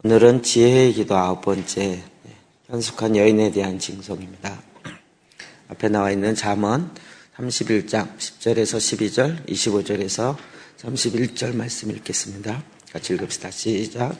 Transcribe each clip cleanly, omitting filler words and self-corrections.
오늘은 지혜의 기도 9번째, 현숙한 여인에 대한 징송입니다. 앞에 나와 있는 잠언 31장 10절에서 12절, 25절에서 31절 말씀 읽겠습니다. 같이 읽읍시다. 시작.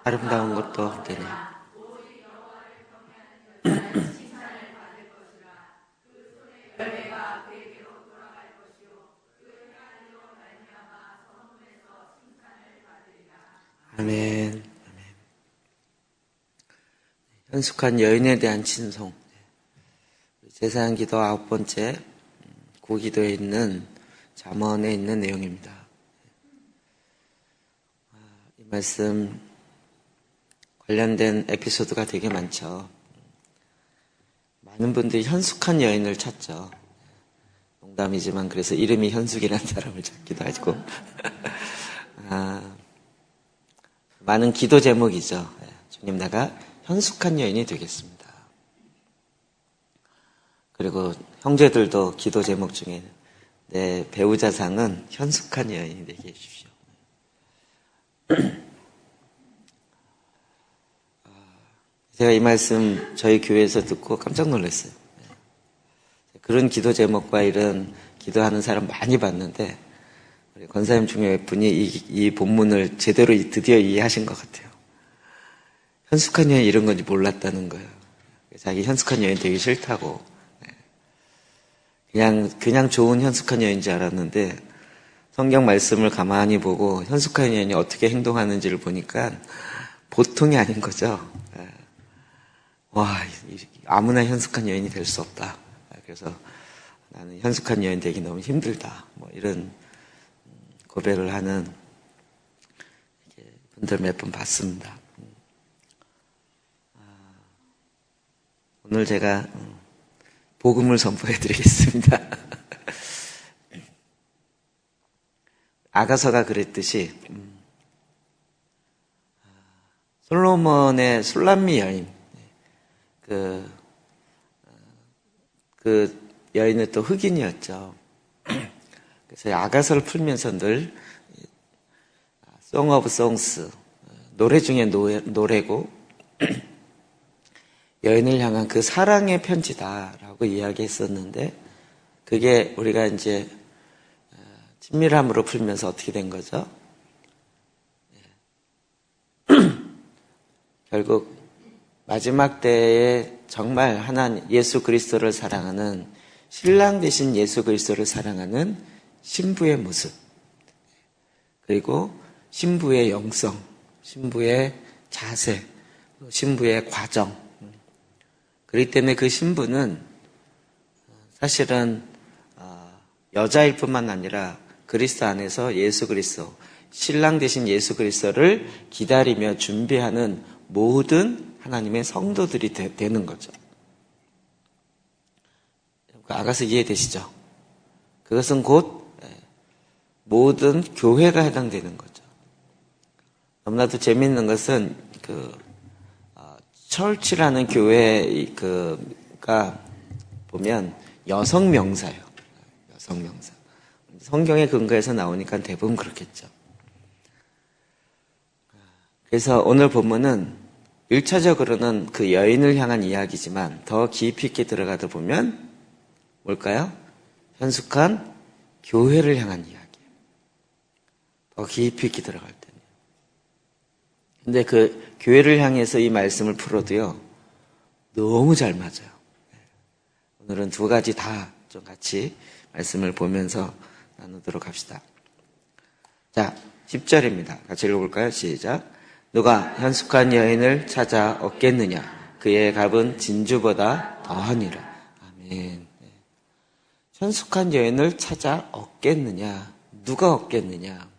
아름다운 것도 되네. 아멘. 현숙한 여인에 대한 칭송. 제사장 기도 9번째 구기도에 있는 잠언에 있는 내용입니다. 이 말씀 관련된 에피소드가 되게 많죠. 많은 분들이 현숙한 여인을 찾죠. 농담이지만 그래서 이름이 현숙이라는 사람을 찾기도 하고 많은 기도 제목이죠. 주님, 내가 현숙한 여인이 되겠습니다. 그리고 형제들도 기도 제목 중에 내 배우자상은 현숙한 여인이 되게 해주십시오. 제가 이 말씀 저희 교회에서 듣고 깜짝 놀랐어요. 그런 기도 제목과 이런 기도하는 사람 많이 봤는데 우리 권사님 중에 몇 분이 이 본문을 제대로 드디어 이해하신 것 같아요. 현숙한 여인 이런 건지 몰랐다는 거예요. 자기 현숙한 여인 되기 싫다고. 그냥 좋은 현숙한 여인인 줄 알았는데 성경 말씀을 가만히 보고 현숙한 여인이 어떻게 행동하는지를 보니까 보통이 아닌 거죠. 와, 아무나 현숙한 여인이 될 수 없다. 그래서 나는 현숙한 여인 되기 너무 힘들다. 뭐 이런 고백을 하는 분들 몇 번 봤습니다. 오늘 제가 복음을 선포해 드리겠습니다. 아가서가 그랬듯이 솔로몬의 술람미 여인, 그 여인은 또 흑인이었죠. 그래서 아가서를 풀면서 늘 Song of Songs, 노래 중에 노래고 여인을 향한 그 사랑의 편지다라고 이야기했었는데 그게 우리가 이제 친밀함으로 풀면서 어떻게 된 거죠? 결국 마지막 때에 정말 하나님 예수 그리스도를 사랑하는 신랑 되신 예수 그리스도를 사랑하는 신부의 모습, 그리고 신부의 영성, 신부의 자세, 신부의 과정. 그렇기 때문에 그 신부는 사실은 여자일 뿐만 아니라 그리스도 안에서 예수 그리스도, 신랑 되신 예수 그리스도를 기다리며 준비하는 모든 하나님의 성도들이 되는 거죠. 아가서 이해되시죠? 그것은 곧 모든 교회가 해당되는 거죠. 너무나도 재미있는 것은 철치라는 교회가 보면 여성 명사예요. 여성 명사. 성경의 근거에서 나오니까 대부분 그렇겠죠. 그래서 오늘 본문은 1차적으로는 그 여인을 향한 이야기지만 더 깊이 있게 들어가다 보면 뭘까요? 현숙한 교회를 향한 이야기예요. 더 깊이 있게 들어갈 때는. 근데 그 교회를 향해서 이 말씀을 풀어도요, 너무 잘 맞아요. 오늘은 두 가지 다 좀 같이 말씀을 보면서 나누도록 합시다. 자, 10절입니다. 같이 읽어볼까요? 시작. 누가 현숙한 여인을 찾아 얻겠느냐? 그의 값은 진주보다 더하니라. 아멘. 현숙한 여인을 찾아 얻겠느냐? 누가 얻겠느냐?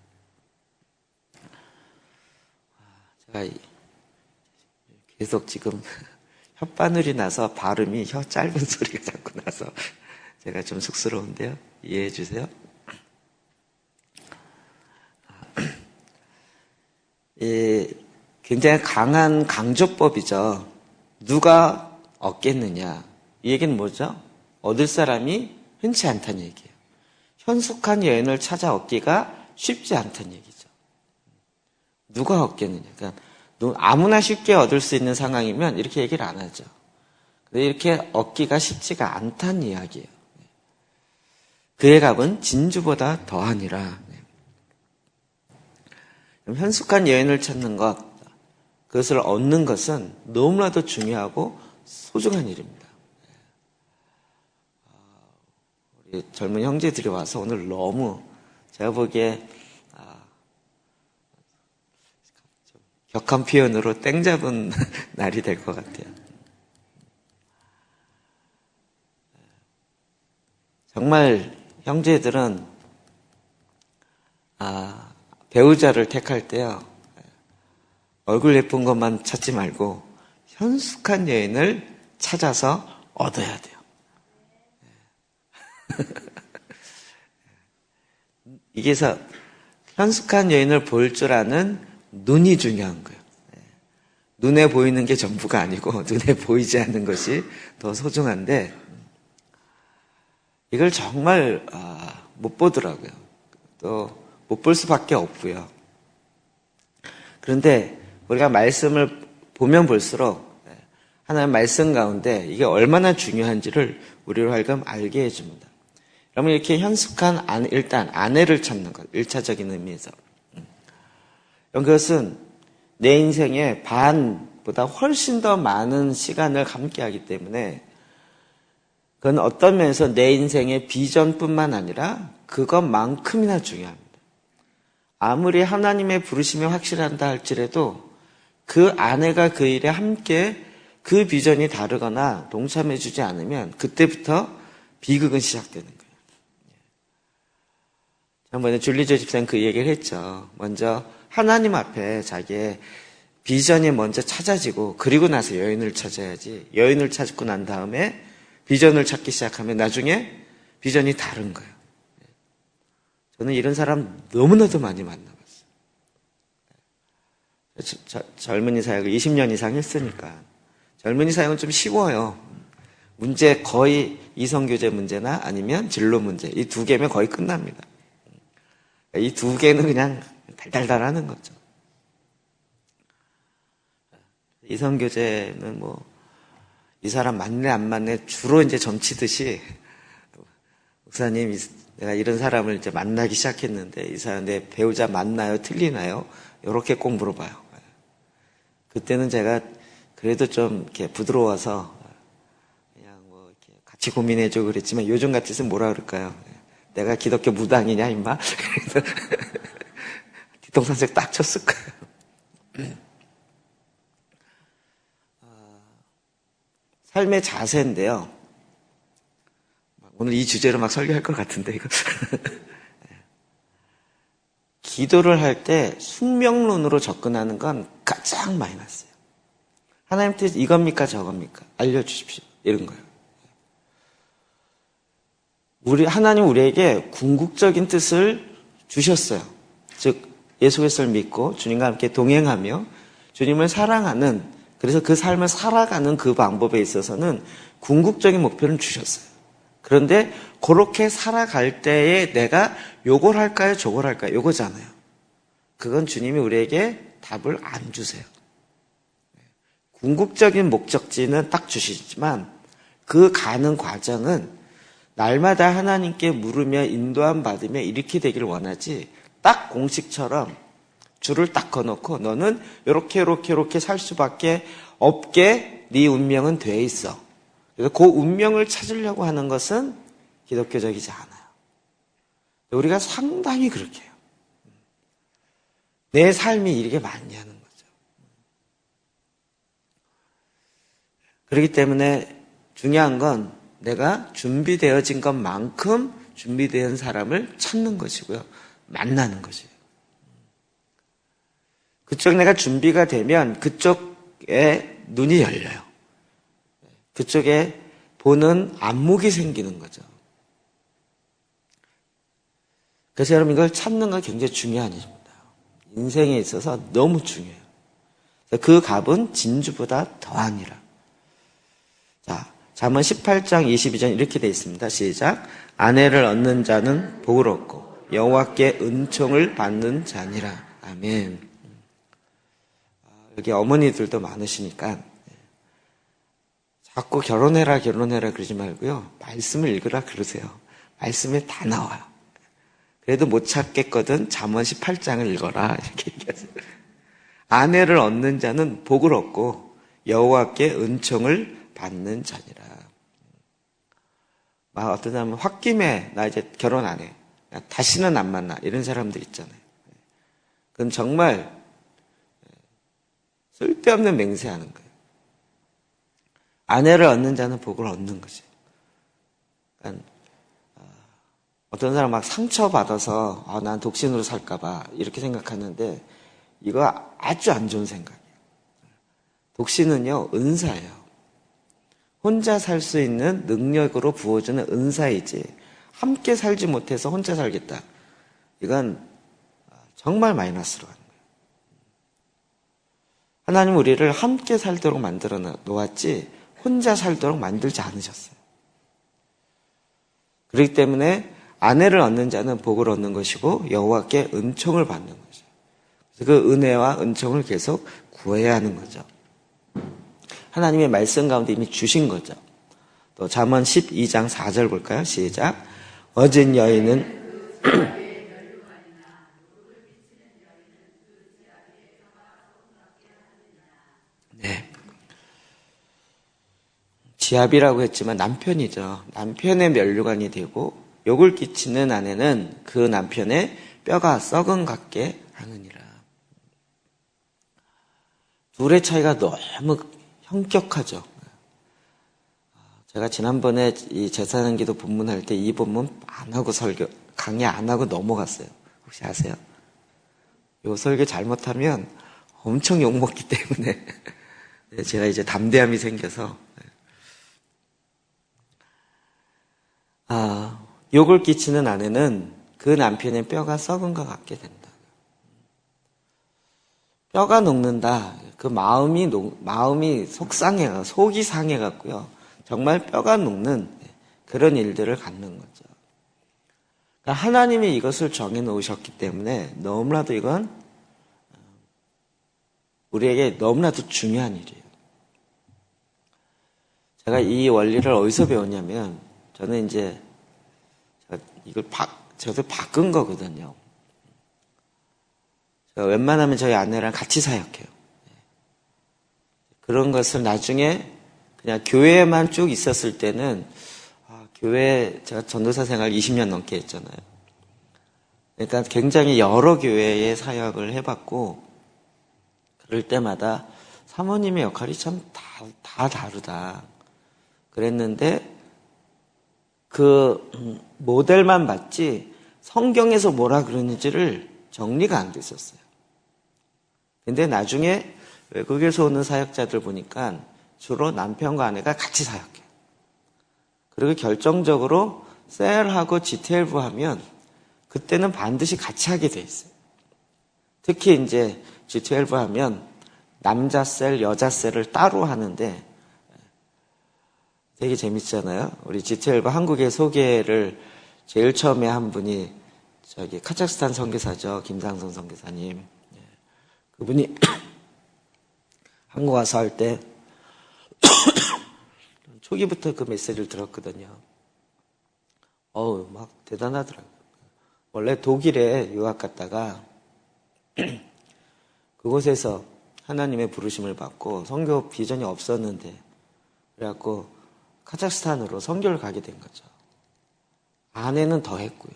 제가 계속 지금 혓바늘이 나서 발음이 혀 짧은 소리가 자꾸 나서 제가 좀 쑥스러운데요. 이해해 주세요. 굉장히 강한 강조법이죠. 누가 얻겠느냐? 이 얘기는 뭐죠? 얻을 사람이 흔치 않다는 얘기예요. 현숙한 여인을 찾아 얻기가 쉽지 않다는 얘기죠. 누가 얻겠느냐? 그러니까 아무나 쉽게 얻을 수 있는 상황이면 이렇게 얘기를 안 하죠. 이렇게 얻기가 쉽지가 않다는 이야기예요. 그의 값은 진주보다 더하니라. 현숙한 여인을 찾는 것, 그것을 얻는 것은 너무나도 중요하고 소중한 일입니다. 우리 젊은 형제들이 와서 오늘 너무 제가 보기에 격한 표현으로 땡 잡은 날이 될 것 같아요. 정말 형제들은 배우자를 택할 때요, 얼굴 예쁜 것만 찾지 말고 현숙한 여인을 찾아서 얻어야 돼요. 이게서 현숙한 여인을 볼 줄 아는 눈이 중요한 거예요. 눈에 보이는 게 전부가 아니고 눈에 보이지 않는 것이 더 소중한데 이걸 정말 못 보더라고요. 또 못 볼 수밖에 없고요. 그런데 우리가 말씀을 보면 볼수록 하나님 말씀 가운데 이게 얼마나 중요한지를 우리로 하여금 알게 해줍니다. 그러면 이렇게 현숙한 일단 아내를 찾는 것, 1차적인 의미에서 그것은 내 인생의 반보다 훨씬 더 많은 시간을 함께하기 때문에 그건 어떤 면에서 내 인생의 비전뿐만 아니라 그것만큼이나 중요합니다. 아무리 하나님의 부르심이 확실한다 할지라도 그 아내가 그 일에 함께 그 비전이 다르거나 동참해주지 않으면 그때부터 비극은 시작되는 거예요. 지난번에 줄리조 집사님 그 얘기를 했죠. 먼저 하나님 앞에 자기의 비전이 먼저 찾아지고 그리고 나서 여인을 찾아야지, 여인을 찾고 난 다음에 비전을 찾기 시작하면 나중에 비전이 다른 거예요. 저는 이런 사람 너무나도 많이 만나봤어요. 젊은이 사역을 20년 이상 했으니까 젊은이 사역은 좀 쉬워요. 문제 거의 이성교제 문제나 아니면 진로 문제, 이 두 개면 거의 끝납니다. 이 두 개는 그냥 달달달 하는 거죠. 이성교제는 이 사람 맞네 안 맞네 주로 이제 점치듯이 목사님 내가 이런 사람을 이제 만나기 시작했는데 이 사람 내 배우자 맞나요 틀리나요 이렇게 꼭 물어봐요. 그때는 제가 그래도 좀 이렇게 부드러워서 그냥 이렇게 같이 고민해줘 그랬지만 요즘 같아서는 뭐라 그럴까요? 내가 기독교 무당이냐 임마? 그래서 뒤통수색 딱 쳤을 거예요. 삶의 자세인데요. 오늘 이 주제로 막 설교할 것 같은데 이거. 기도를 할 때 숙명론으로 접근하는 건 가장 마이너스예요. 하나님 뜻 이겁니까 저겁니까? 알려주십시오. 이런 거예요. 하나님 우리에게 궁극적인 뜻을 주셨어요. 즉 예수 그리스도를 믿고 주님과 함께 동행하며 주님을 사랑하는, 그래서 그 삶을 살아가는 그 방법에 있어서는 궁극적인 목표를 주셨어요. 그런데 그렇게 살아갈 때에 내가 요걸 할까요 저걸 할까요 요거잖아요. 그건 주님이 우리에게 답을 안 주세요. 궁극적인 목적지는 딱 주시지만 그 가는 과정은 날마다 하나님께 물으며 인도함 받으며 이렇게 되기를 원하지, 딱 공식처럼 줄을 딱 거놓고 너는 이렇게 살 수밖에 없게 네 운명은 돼 있어. 그래서 그 운명을 찾으려고 하는 것은 기독교적이지 않아요. 우리가 상당히 그렇게 해요. 내 삶이 이렇게 많냐는 거죠. 그렇기 때문에 중요한 건 내가 준비되어진 것만큼 준비된 사람을 찾는 것이고요. 만나는 것이에요. 그쪽 내가 준비가 되면 그쪽에 눈이 열려요. 그쪽에 보는 안목이 생기는 거죠. 그래서 여러분 이걸 찾는 건 굉장히 중요한 일입니다. 인생에 있어서 너무 중요해요. 그 값은 진주보다 더하니라. 자, 잠언 18장 22절 이렇게 되어 있습니다. 시작. 아내를 얻는 자는 복을 얻고 여호와께 은총을 받는 자니라. 아멘. 여기 어머니들도 많으시니까 자꾸 결혼해라 그러지 말고요. 말씀을 읽으라 그러세요. 말씀에 다 나와요. 그래도 못 찾겠거든 잠언 18장을 읽어라 이렇게 얘기하세요. 아내를 얻는 자는 복을 얻고 여호와께 은총을 받는 자니라. 막 어떤 사람은 홧김에 나 이제 결혼 안 해. 다시는 안 만나. 이런 사람들 있잖아요. 그럼 정말 쓸데없는 맹세하는 거예요. 아내를 얻는 자는 복을 얻는 거죠. 그러니까 어떤 사람 막 상처받아서 난 독신으로 살까봐 이렇게 생각하는데 이거 아주 안 좋은 생각이에요. 독신은요 은사예요. 혼자 살 수 있는 능력으로 부어주는 은사이지 함께 살지 못해서 혼자 살겠다. 이건 정말 마이너스로 가는 거예요. 하나님 우리를 함께 살도록 만들어 놓았지 혼자 살도록 만들지 않으셨어요. 그렇기 때문에 아내를 얻는 자는 복을 얻는 것이고 여호와께 은총을 받는 거죠. 그래서 그 은혜와 은총을 계속 구해야 하는 거죠. 하나님의 말씀 가운데 이미 주신 거죠. 또 잠언 12장 4절 볼까요? 시작. 얻은 여인은 네. 지압이라고 했지만 남편이죠. 남편의 면류관이 되고 욕을 끼치는 아내는 그 남편의 뼈가 썩은 같게 하느니라. 둘의 차이가 너무 형격하죠. 제가 지난번에 이 제사장기도 본문할 때 이 본문 안 하고 강의 안 하고 넘어갔어요. 혹시 아세요? 요 설교 잘못하면 엄청 욕먹기 때문에 제가 이제 담대함이 생겨서 욕을 끼치는 아내는 그 남편의 뼈가 썩은 것 같게 된다. 뼈가 녹는다. 그 마음이 속이 상해갖고요. 정말 뼈가 녹는 그런 일들을 갖는 거죠. 그러니까 하나님이 이것을 정해 놓으셨기 때문에 너무나도 이건 우리에게 너무나도 중요한 일이에요. 제가 이 원리를 어디서 배웠냐면 저는 이제 저도 바꾼 거거든요. 제가 웬만하면 저희 아내랑 같이 사역해요. 그런 것을 나중에 그냥 교회에만 쭉 있었을 때는 교회 제가 전도사 생활 20년 넘게 했잖아요. 그러니까 굉장히 여러 교회에 사역을 해봤고 그럴 때마다 사모님의 역할이 참 다 다르다 그랬는데 그 모델만 봤지 성경에서 뭐라 그러는지를 정리가 안 됐었어요. 근데 나중에 외국에서 오는 사역자들 보니까 주로 남편과 아내가 같이 사역해요. 그리고 결정적으로 셀하고 G12 하면 그때는 반드시 같이 하게 돼 있어요. 특히 이제 G12 하면 남자 셀, 여자 셀을 따로 하는데 되게 재밌잖아요. 우리 G12 한국의 소개를 제일 처음에 한 분이 저기 카자흐스탄 선교사죠. 김상선 선교사님. 그분이 한국 와서 할 때 초기부터 그 메시지를 들었거든요. 막 대단하더라고요. 원래 독일에 유학 갔다가 그곳에서 하나님의 부르심을 받고 선교 비전이 없었는데 그래갖고 카자흐스탄으로 선교를 가게 된 거죠. 아내는 더 했고요.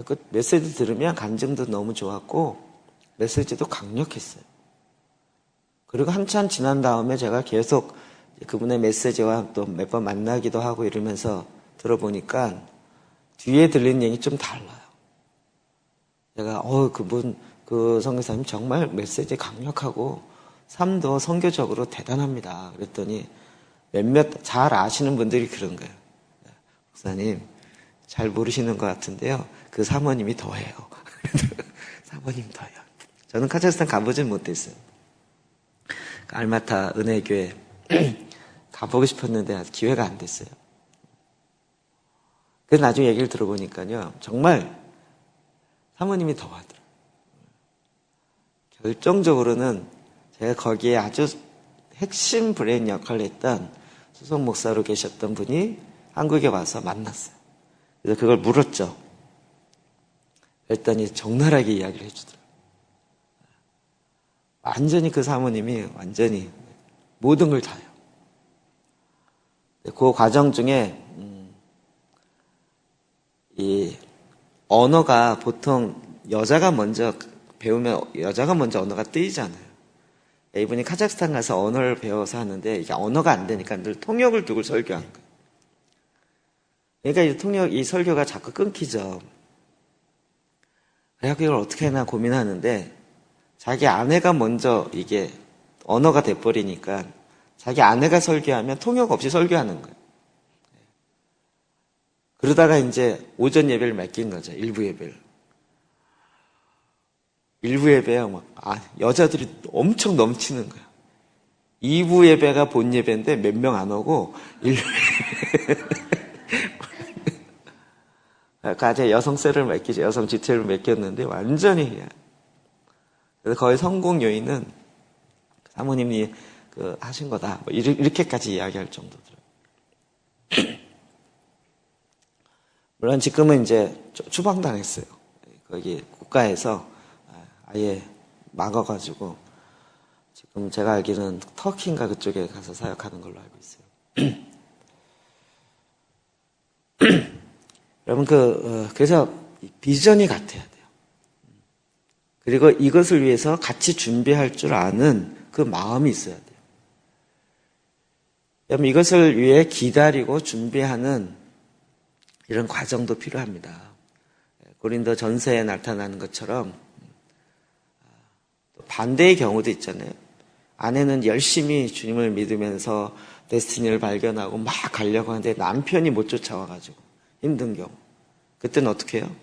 그 메시지 들으면 간증도 너무 좋았고 메시지도 강력했어요. 그리고 한참 지난 다음에 제가 계속 그분의 메시지와 또 몇 번 만나기도 하고 이러면서 들어보니까 뒤에 들리는 얘기 좀 달라요. 제가 그분 그 선교사님 정말 메시지 강력하고 삶도 선교적으로 대단합니다. 그랬더니 몇몇 잘 아시는 분들이 그런 거예요. 목사님 잘 모르시는 것 같은데요. 그 사모님이 더해요. 사모님 더해요. 저는 카자흐스탄 가보진 못했어요. 알마타 은혜교회 가보고 싶었는데 기회가 안 됐어요. 그래서 나중에 얘기를 들어보니까요. 정말 사모님이 더 하더라고요. 결정적으로는 제가 거기에 아주 핵심 브레인 역할을 했던 수석 목사로 계셨던 분이 한국에 와서 만났어요. 그래서 그걸 물었죠. 그랬더니 적나라하게 이야기를 해주더라고요. 완전히 그 사모님이 완전히 모든 걸 다해요. 그 과정 중에 이 언어가 보통 여자가 먼저 배우면 여자가 먼저 언어가 뜨이잖아요. 이분이 카자흐스탄 가서 언어를 배워서 하는데 이게 언어가 안 되니까 늘 통역을 두고 설교한 거예요. 그러니까 이 설교가 자꾸 끊기죠. 그래서 이걸 어떻게 해나 고민하는데 자기 아내가 먼저 이게 언어가 돼버리니까 자기 아내가 설교하면 통역 없이 설교하는 거예요. 그러다가 이제 오전 예배를 맡긴 거죠. 일부 예배를. 일부 예배야 여자들이 엄청 넘치는 거야. 2부 예배가 본 예배인데 몇 명 안 오고 1부 가제 여성셀을 맡기죠. 여성 지체를 맡겼는데 완전히 그래서 거의 성공 요인은 사모님이 하신 거다. 이렇게까지 이야기할 정도더라고요. 물론 지금은 이제 추방당했어요. 거기 국가에서 아예 막아가지고 지금 제가 알기로는 터키인가 그쪽에 가서 사역하는 걸로 알고 있어요. 여러분 그래서 비전이 같아야 돼요. 그리고 이것을 위해서 같이 준비할 줄 아는 그 마음이 있어야 돼요. 여러분 이것을 위해 기다리고 준비하는 이런 과정도 필요합니다. 고린도 전서에 나타나는 것처럼 반대의 경우도 있잖아요. 아내는 열심히 주님을 믿으면서 데스티니를 발견하고 막 가려고 하는데 남편이 못 쫓아와가지고 힘든 경우. 그때는 어떻게 해요?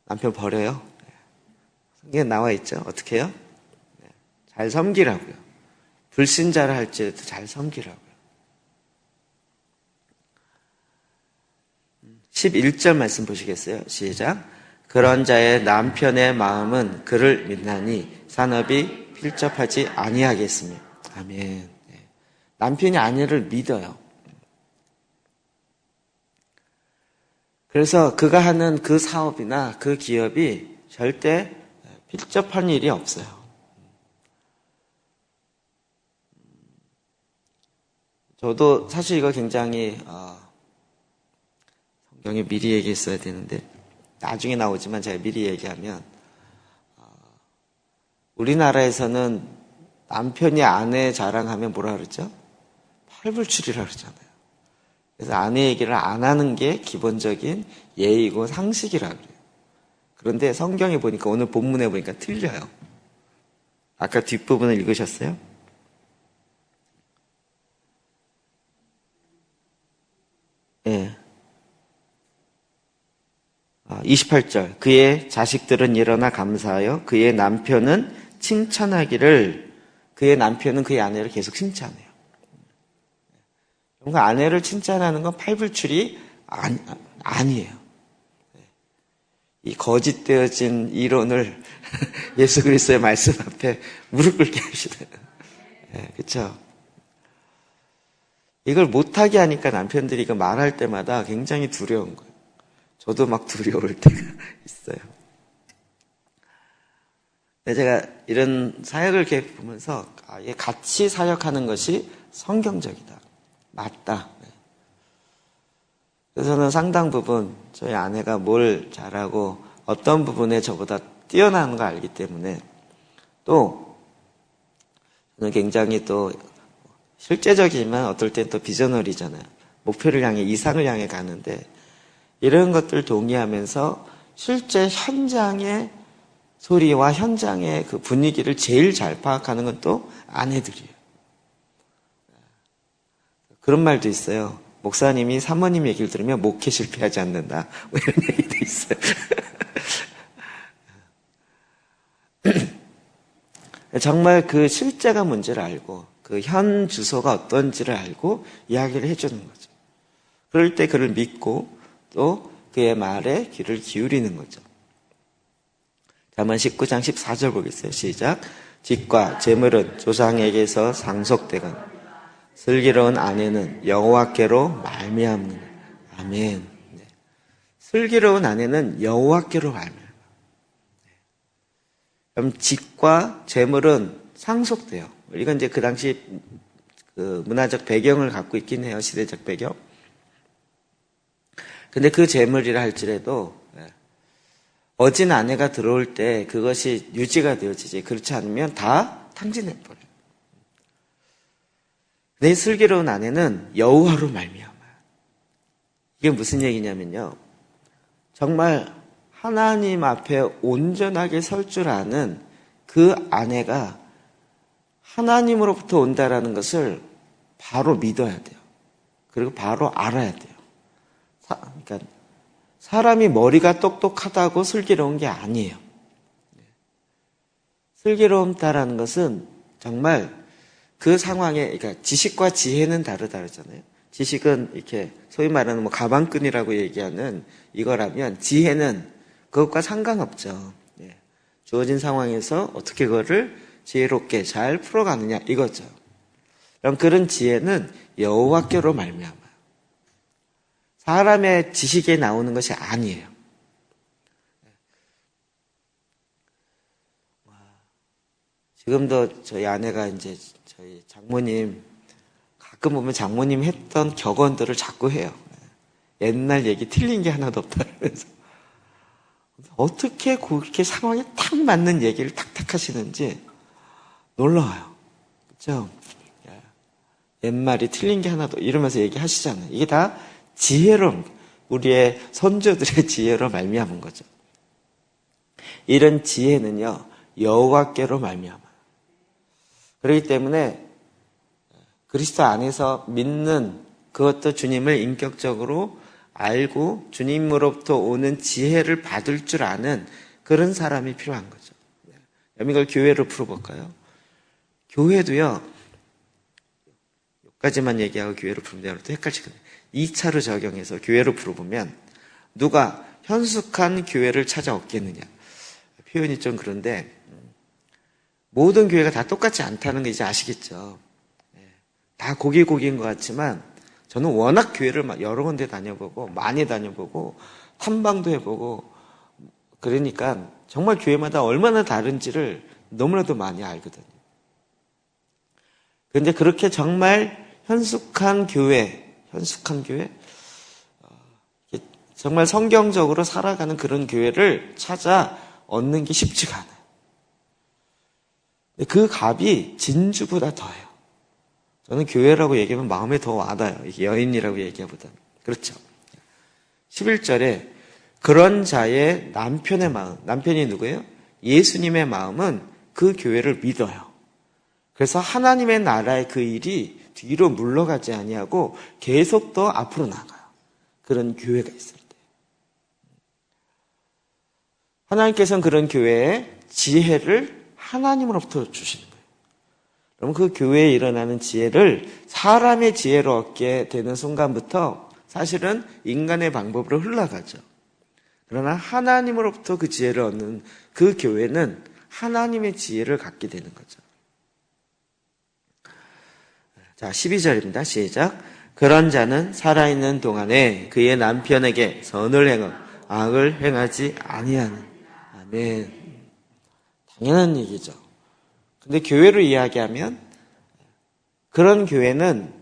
남편 버려요? 성경에 나와 있죠. 어떻게 해요? 잘 섬기라고요. 불신자를 할지라도 잘 섬기라고요. 11절 말씀 보시겠어요? 시작. 그런 자의 남편의 마음은 그를 믿나니 산업이 필접하지 아니하겠으며. 아멘. 남편이 아내를 믿어요. 그래서 그가 하는 그 사업이나 그 기업이 절대 필접할 일이 없어요. 저도 사실 이거 굉장히 성경에 미리 얘기했어야 되는데 나중에 나오지만 제가 미리 얘기하면 우리나라에서는 남편이 아내 자랑하면 뭐라 그러죠? 팔불출이라 그러잖아요. 그래서 아내 얘기를 안 하는 게 기본적인 예의고 상식이라 그래요. 그런데 성경에 보니까 오늘 본문에 보니까 틀려요. 아까 뒷부분을 읽으셨어요? 예. 28절. 그의 자식들은 일어나 감사하여 그의 남편은 칭찬하기를 그의 남편은 그의 아내를 계속 칭찬해요. 그러니까 아내를 칭찬하는 건 팔불출이 아니에요. 이 거짓되어진 이론을 예수 그리스도의 말씀 앞에 무릎 꿇게 합시다. 그렇죠? 이걸 못하게 하니까 남편들이 이거 말할 때마다 굉장히 두려운 거예요. 저도 막 두려울 때가 있어요. 근데 제가 이런 사역을 이렇게 보면서 같이 사역하는 것이 성경적이다. 맞다. 그래서 저는 상당 부분 저희 아내가 뭘 잘하고 어떤 부분에 저보다 뛰어나는 걸 알기 때문에 또 저는 굉장히 또 실제적이지만 어떨 땐 또 비저널이잖아요. 목표를 향해, 이상을 향해 가는데 이런 것들 동의하면서 실제 현장의 소리와 현장의 그 분위기를 제일 잘 파악하는 건 또 아내들이에요. 그런 말도 있어요. 목사님이 사모님 얘기를 들으면 목회 실패하지 않는다. 뭐 이런 얘기도 있어요. 정말 그 실제가 뭔지를 알고 그 현 주소가 어떤지를 알고 이야기를 해주는 거죠. 그럴 때 그를 믿고 또 그의 말에 귀를 기울이는 거죠. 잠언 19장 14절 보겠어요. 시작. 집과 재물은 조상에게서 상속되건 슬기로운 아내는 여호와께로 말미암는. 아멘. 네. 슬기로운 아내는 여호와께로 말미암아. 그럼 집과 재물은 상속돼요. 이건 이제 그 당시 그 문화적 배경을 갖고 있긴 해요. 시대적 배경. 근데 그 재물이라 할지라도 어진 아내가 들어올 때 그것이 유지가 되어지지. 그렇지 않으면 다 탕진해버려요. 내 슬기로운 아내는 여호와로 말미암아. 이게 무슨 얘기냐면요. 정말 하나님 앞에 온전하게 설 줄 아는 그 아내가 하나님으로부터 온다라는 것을 바로 믿어야 돼요. 그리고 바로 알아야 돼요. 그러니까 사람이 머리가 똑똑하다고 슬기로운 게 아니에요. 슬기롭다라는 것은 정말 그 상황에, 그러니까 지식과 지혜는 다르잖아요. 지식은 이렇게 소위 말하는 뭐 가방끈이라고 얘기하는 이거라면 지혜는 그것과 상관없죠. 주어진 상황에서 어떻게 그거를 지혜롭게 잘 풀어가느냐 이거죠. 그럼 그런 지혜는 여호와께로 말미암아요. 사람의 지식에 나오는 것이 아니에요. 지금도 저희 아내가 이제 저희 장모님 가끔 보면 장모님 했던 격언들을 자꾸 해요. 옛날 얘기 틀린 게 하나도 없다 그러면서 어떻게 그렇게 상황에 딱 맞는 얘기를 탁탁 하시는지 놀라워요. 그렇죠? 옛말이 틀린 게 하나도 이러면서 얘기하시잖아요. 이게 다 지혜로 우리의 선조들의 지혜로 말미암은 거죠. 이런 지혜는요 여호와께로 말미암아요. 그렇기 때문에 그리스도 안에서 믿는 그것도 주님을 인격적으로 알고 주님으로부터 오는 지혜를 받을 줄 아는 그런 사람이 필요한 거죠. 그럼 이걸 교회로 풀어볼까요? 교회도요, 여기까지만 얘기하고 교회로 풀면 또 헷갈리거든요. 2차로 적용해서 교회로 풀어보면 누가 현숙한 교회를 찾아 얻겠느냐. 표현이 좀 그런데 모든 교회가 다 똑같지 않다는 거 이제 아시겠죠. 다 고기인 것 같지만 저는 워낙 교회를 여러 군데 다녀보고 많이 다녀보고 탐방도 해보고 그러니까 정말 교회마다 얼마나 다른지를 너무나도 많이 알거든요. 그런데 그렇게 정말 현숙한 교회 정말 성경적으로 살아가는 그런 교회를 찾아 얻는 게 쉽지가 않아요. 그 값이 진주보다 더해요. 저는 교회라고 얘기하면 마음에 더 와닿아요. 여인이라고 얘기하보다는. 그렇죠. 11절에 그런 자의 남편의 마음, 남편이 누구예요? 예수님의 마음은 그 교회를 믿어요. 그래서 하나님의 나라의 그 일이 뒤로 물러가지 아니하고 계속 더 앞으로 나가요. 그런 교회가 있을 때. 하나님께서는 그런 교회에 지혜를 하나님으로부터 주시는 거예요. 그럼 그 교회에 일어나는 지혜를 사람의 지혜로 얻게 되는 순간부터 사실은 인간의 방법으로 흘러가죠. 그러나 하나님으로부터 그 지혜를 얻는 그 교회는 하나님의 지혜를 갖게 되는 거죠. 자, 12절입니다. 시작. 그런 자는 살아있는 동안에 그의 남편에게 선을 행하고 악을 행하지 아니하는. 아멘. 당연한 얘기죠. 근데 교회로 이야기하면 그런 교회는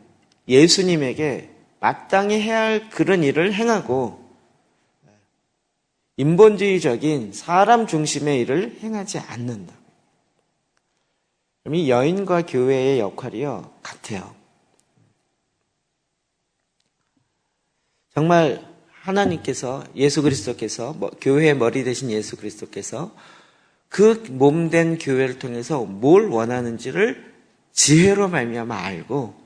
예수님에게 마땅히 해야 할 그런 일을 행하고 인본주의적인 사람 중심의 일을 행하지 않는다. 그럼 이 여인과 교회의 역할이요, 같아요. 정말 하나님께서, 예수 그리스도께서, 교회의 머리 되신 예수 그리스도께서 그 몸된 교회를 통해서 뭘 원하는지를 지혜로 말미암아 알고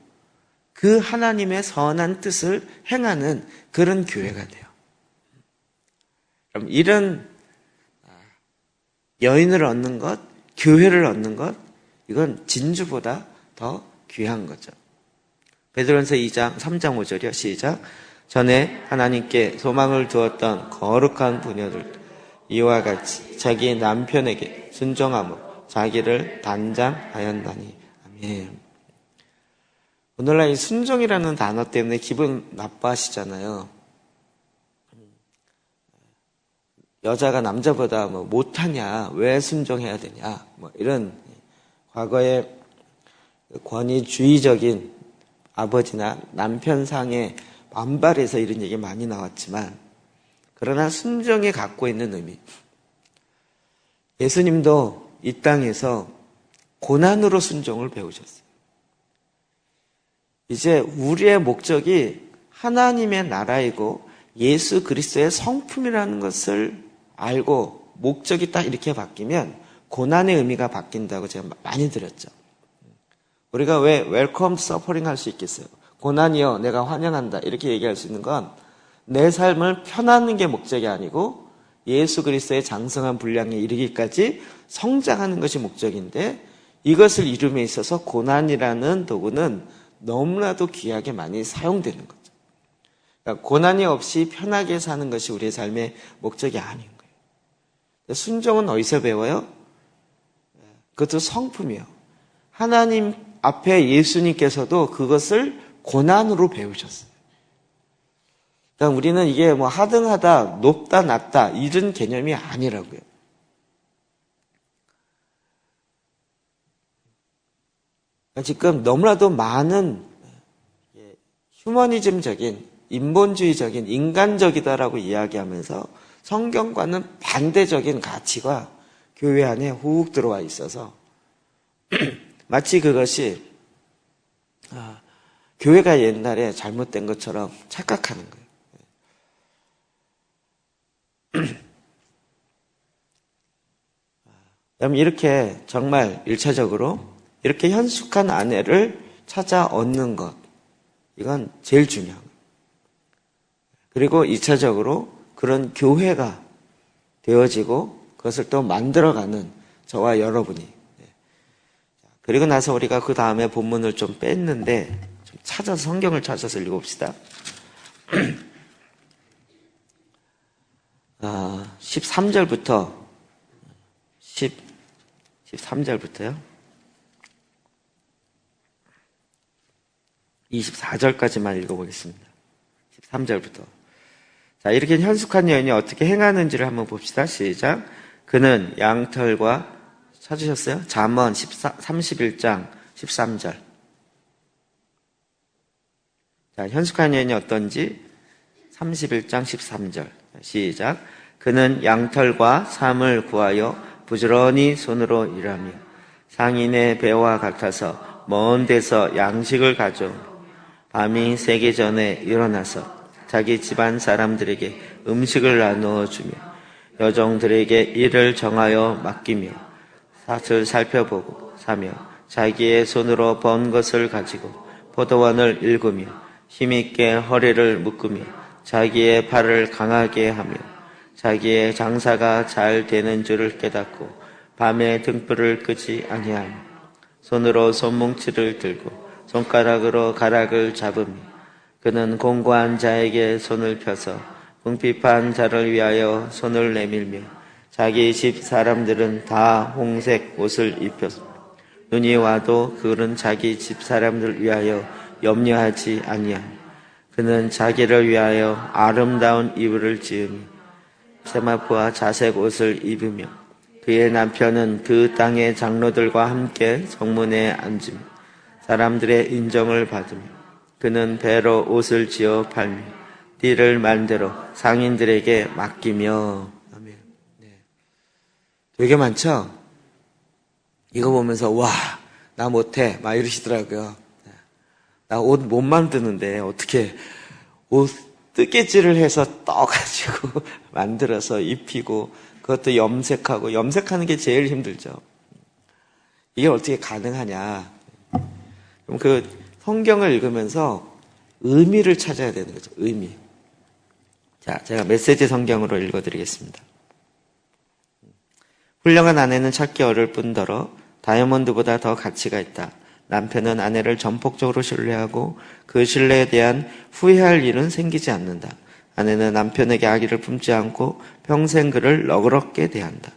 그 하나님의 선한 뜻을 행하는 그런 교회가 돼요. 그럼 이런 여인을 얻는 것, 교회를 얻는 것, 이건 진주보다 더 귀한 거죠. 베드로전서 2장 3장 5절이요. 시작. 전에 하나님께 소망을 두었던 거룩한 부녀들 이와 같이 자기 남편에게 순종함으로 자기를 단장하였나니. 아멘. 오늘날 이 순종이라는 단어 때문에 기분 나빠하시잖아요. 여자가 남자보다 못하냐, 왜 순종해야 되냐, 이런 과거의 권위주의적인 아버지나 남편상의 반발에서 이런 얘기 많이 나왔지만, 그러나 순종이 갖고 있는 의미, 예수님도 이 땅에서 고난으로 순종을 배우셨어요. 이제 우리의 목적이 하나님의 나라이고 예수 그리스도의 성품이라는 것을 알고 목적이 딱 이렇게 바뀌면 고난의 의미가 바뀐다고 제가 많이 드렸죠. 우리가 왜 웰컴 서퍼링 할 수 있겠어요? 고난이여 내가 환영한다 이렇게 얘기할 수 있는 건 내 삶을 편하는 게 목적이 아니고 예수 그리스도의 장성한 분량에 이르기까지 성장하는 것이 목적인데, 이것을 이룸에 있어서 고난이라는 도구는 너무나도 귀하게 많이 사용되는 거죠. 그러니까 고난이 없이 편하게 사는 것이 우리의 삶의 목적이 아닌 거예요. 순종은 어디서 배워요? 그것도 성품이요. 하나님 앞에 예수님께서도 그것을 고난으로 배우셨어요. 그러니까 우리는 이게 하등하다, 높다, 낮다 이런 개념이 아니라고요. 지금 너무나도 많은 휴머니즘적인, 인본주의적인, 인간적이다라고 이야기하면서 성경과는 반대적인 가치가 교회 안에 훅 들어와 있어서 마치 그것이 교회가 옛날에 잘못된 것처럼 착각하는 거예요. 그럼 이렇게 정말 1차적으로 이렇게 현숙한 아내를 찾아 얻는 것, 이건 제일 중요한 거예요. 그리고 2차적으로 그런 교회가 되어지고 그것을 또 만들어가는 저와 여러분이. 그리고 나서 우리가 그 다음에 본문을 좀 뺐는데 좀 찾아서 성경을 찾아서 읽어봅시다. 13절부터 13절부터요. 24절까지만 읽어보겠습니다. 13절부터. 자, 이렇게 현숙한 여인이 어떻게 행하는지를 한번 봅시다. 시작. 그는 양털과, 찾으셨어요? 잠언 31장 13절. 자, 현숙한 여인이 어떤지 31장 13절. 시작. 그는 양털과 삼을 구하여 부지런히 손으로 일하며 상인의 배와 같아서 먼 데서 양식을 가져오며 밤이 새기 전에 일어나서 자기 집안 사람들에게 음식을 나누어 주며 여종들에게 일을 정하여 맡기며 밭을 살펴보고 사며 자기의 손으로 번 것을 가지고 포도원을 일구며 힘있게 허리를 묶으며 자기의 팔을 강하게 하며 자기의 장사가 잘 되는 줄을 깨닫고 밤에 등불을 끄지 아니하며 손으로 손뭉치를 들고 손가락으로 가락을 잡으며 그는 공고한 자에게 손을 펴서 궁핍한 자를 위하여 손을 내밀며 자기 집 사람들은 다 홍색 옷을 입혀서 눈이 와도 그는 자기 집 사람들을 위하여 염려하지 아니하며 그는 자기를 위하여 아름다운 이불을 지으며 세마포와 자색 옷을 입으며 그의 남편은 그 땅의 장로들과 함께 정문에 앉으며 사람들의 인정을 받으며 그는 배로 옷을 지어 팔며 띠를 만들어 상인들에게 맡기며. 아멘. 네. 되게 많죠? 이거 보면서 와, 나 못해. 막 이러시더라고요. 나 옷 못 만드는데 어떻게 옷 뜨개질을 해서 떠가지고 만들어서 입히고 그것도 염색하고 염색하는 게 제일 힘들죠. 이게 어떻게 가능하냐. 그럼 그 성경을 읽으면서 의미를 찾아야 되는 거죠. 의미. 자, 제가 메시지 성경으로 읽어드리겠습니다. 훌륭한 아내는 찾기 어려울 뿐더러 다이아몬드보다 더 가치가 있다. 남편은 아내를 전폭적으로 신뢰하고 그 신뢰에 대한 후회할 일은 생기지 않는다. 아내는 남편에게 악의를 품지 않고 평생 그를 너그럽게 대한다.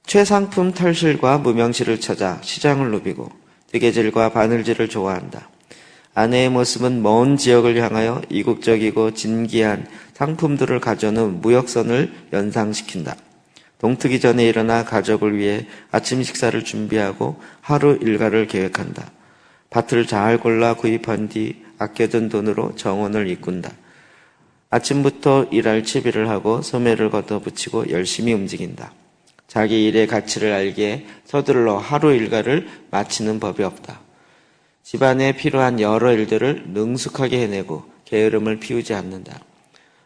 최상품 털실과 무명실을 찾아 시장을 누비고 뜨개질과 바늘질을 좋아한다. 아내의 모습은 먼 지역을 향하여 이국적이고 진기한 상품들을 가져오는 무역선을 연상시킨다. 동트기 전에 일어나 가족을 위해 아침 식사를 준비하고 하루 일과를 계획한다. 밭을 잘 골라 구입한 뒤 아껴둔 돈으로 정원을 이꾼다. 아침부터 일할 채비를 하고 소매를 걷어붙이고 열심히 움직인다. 자기 일의 가치를 알기에 서둘러 하루 일과를 마치는 법이 없다. 집안에 필요한 여러 일들을 능숙하게 해내고 게으름을 피우지 않는다.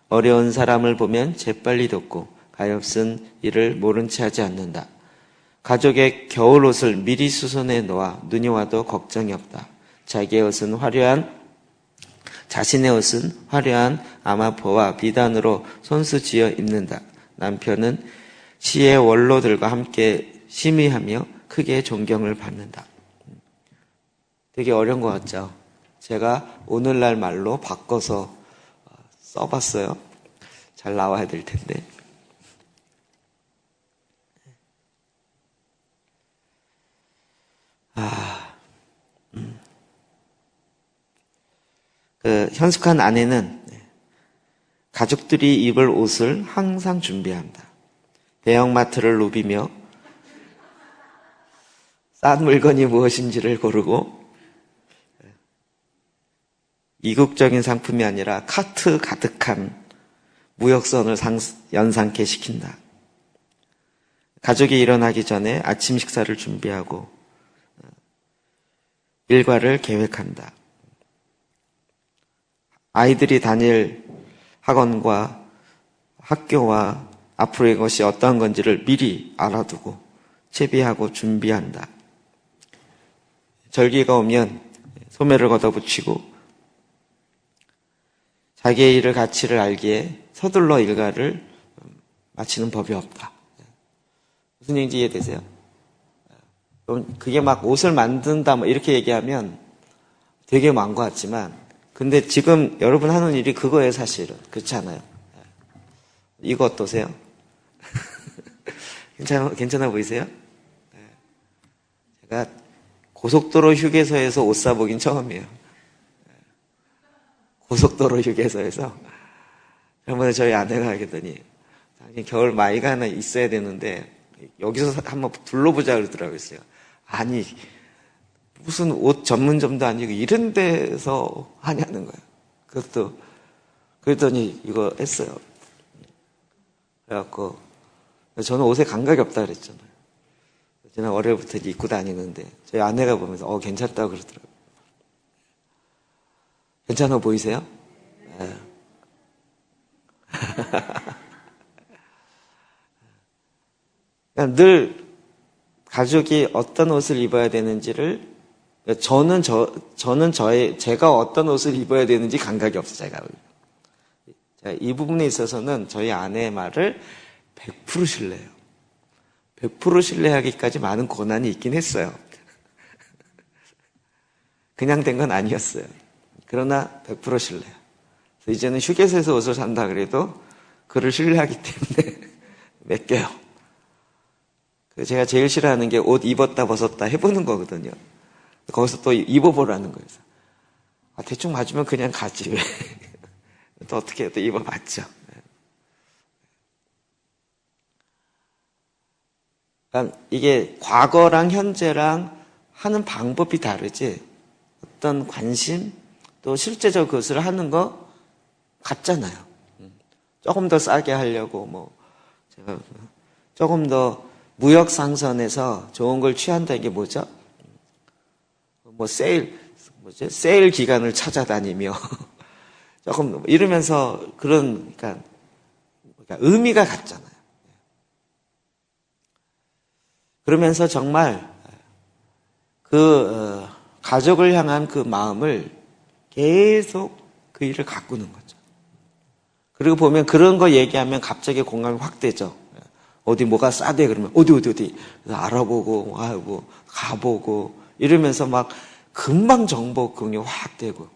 어려운 사람을 보면 재빨리 돕고 가엾은 일을 모른 채 하지 않는다. 가족의 겨울 옷을 미리 수선해 놓아 눈이 와도 걱정이 없다. 자신의 옷은 화려한 아마포와 비단으로 손수지어 입는다. 남편은 시의 원로들과 함께 심의하며 크게 존경을 받는다. 되게 어려운 것 같죠? 제가 오늘날 말로 바꿔서 써봤어요. 잘 나와야 될 텐데. 현숙한 아내는 가족들이 입을 옷을 항상 준비한다. 대형마트를 누비며 싼 물건이 무엇인지를 고르고 이국적인 상품이 아니라 카트 가득한 무역선을 연상케 시킨다. 가족이 일어나기 전에 아침 식사를 준비하고 일과를 계획한다. 아이들이 다닐 학원과 학교와 앞으로의 것이 어떠한 건지를 미리 알아두고 채비하고 준비한다. 절기가 오면 소매를 걷어붙이고 자기의 일을 가치를 알기에 서둘러 일과를 마치는 법이 없다. 무슨 얘기인지 이해되세요? 그게 막 옷을 만든다 뭐 이렇게 얘기하면 되게 많은 것 같지만 근데 지금 여러분 하는 일이 그거예요 사실은. 그렇지 않아요? 이거 어떠세요? 괜찮아 보이세요? 제가 고속도로 휴게소에서 옷 사보긴 처음이에요. 고속도로 휴게소에서 한번에 저희 아내가 하겠더니 당연히 겨울 마이가 하나 있어야 되는데 여기서 한번 둘러보자 그러더라고요. 아니 무슨 옷 전문점도 아니고 이런 데서 하냐는 거예요. 그랬더니 이거 했어요. 그래갖고 저는 옷에 감각이 없다 그랬잖아요. 저는 월요일부터 입고 다니는데 저희 아내가 보면서 괜찮다고 그러더라고요. 괜찮아 보이세요? 네. 늘 가족이 어떤 옷을 입어야 되는지를 제가 어떤 옷을 입어야 되는지 감각이 없어요. 제가 이 부분에 있어서는 저희 아내의 말을 100% 신뢰해요. 100% 신뢰하기까지 많은 고난이 있긴 했어요. 그냥 된 건 아니었어요. 그러나 100% 신뢰해요. 이제는 휴게소에서 옷을 산다 그래도 그를 신뢰하기 때문에 맡겨요. 제가 제일 싫어하는 게 옷 입었다 벗었다 해보는 거거든요. 거기서 또 입어보라는 거예요. 대충 맞으면 그냥 가지 왜. 또 어떻게 또 입어봤죠. 그러니까 이게 과거랑 현재랑 하는 방법이 다르지 어떤 관심 또 실제적 그것을 하는 거 같잖아요. 조금 더 싸게 하려고 제가 조금 더 무역 상선에서 좋은 걸 취한다 이게 뭐죠? 세일 기간을 찾아다니며 조금 이러면서 그러니까 의미가 같잖아요. 그러면서 정말 가족을 향한 그 마음을 계속 그 일을 가꾸는 거죠. 그리고 보면 그런 거 얘기하면 갑자기 공감이 확 되죠. 어디 뭐가 싸대 그러면 어디 알아보고 가보고 이러면서 막 금방 정보 공유 확 되고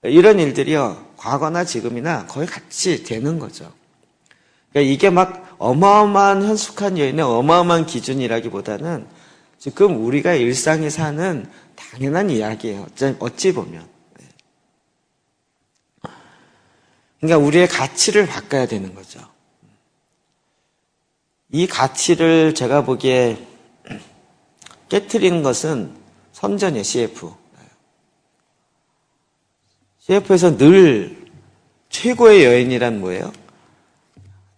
이런 일들이요 과거나 지금이나 거의 같이 되는 거죠. 그러니까 이게 막 어마어마한 현숙한 여인의 어마어마한 기준이라기보다는 지금 우리가 일상에 사는 당연한 이야기예요. 어찌 보면. 그러니까 우리의 가치를 바꿔야 되는 거죠. 이 가치를 제가 보기에 깨트리는 것은 선전이에요, CF. CF에서 늘 최고의 여인이란 뭐예요?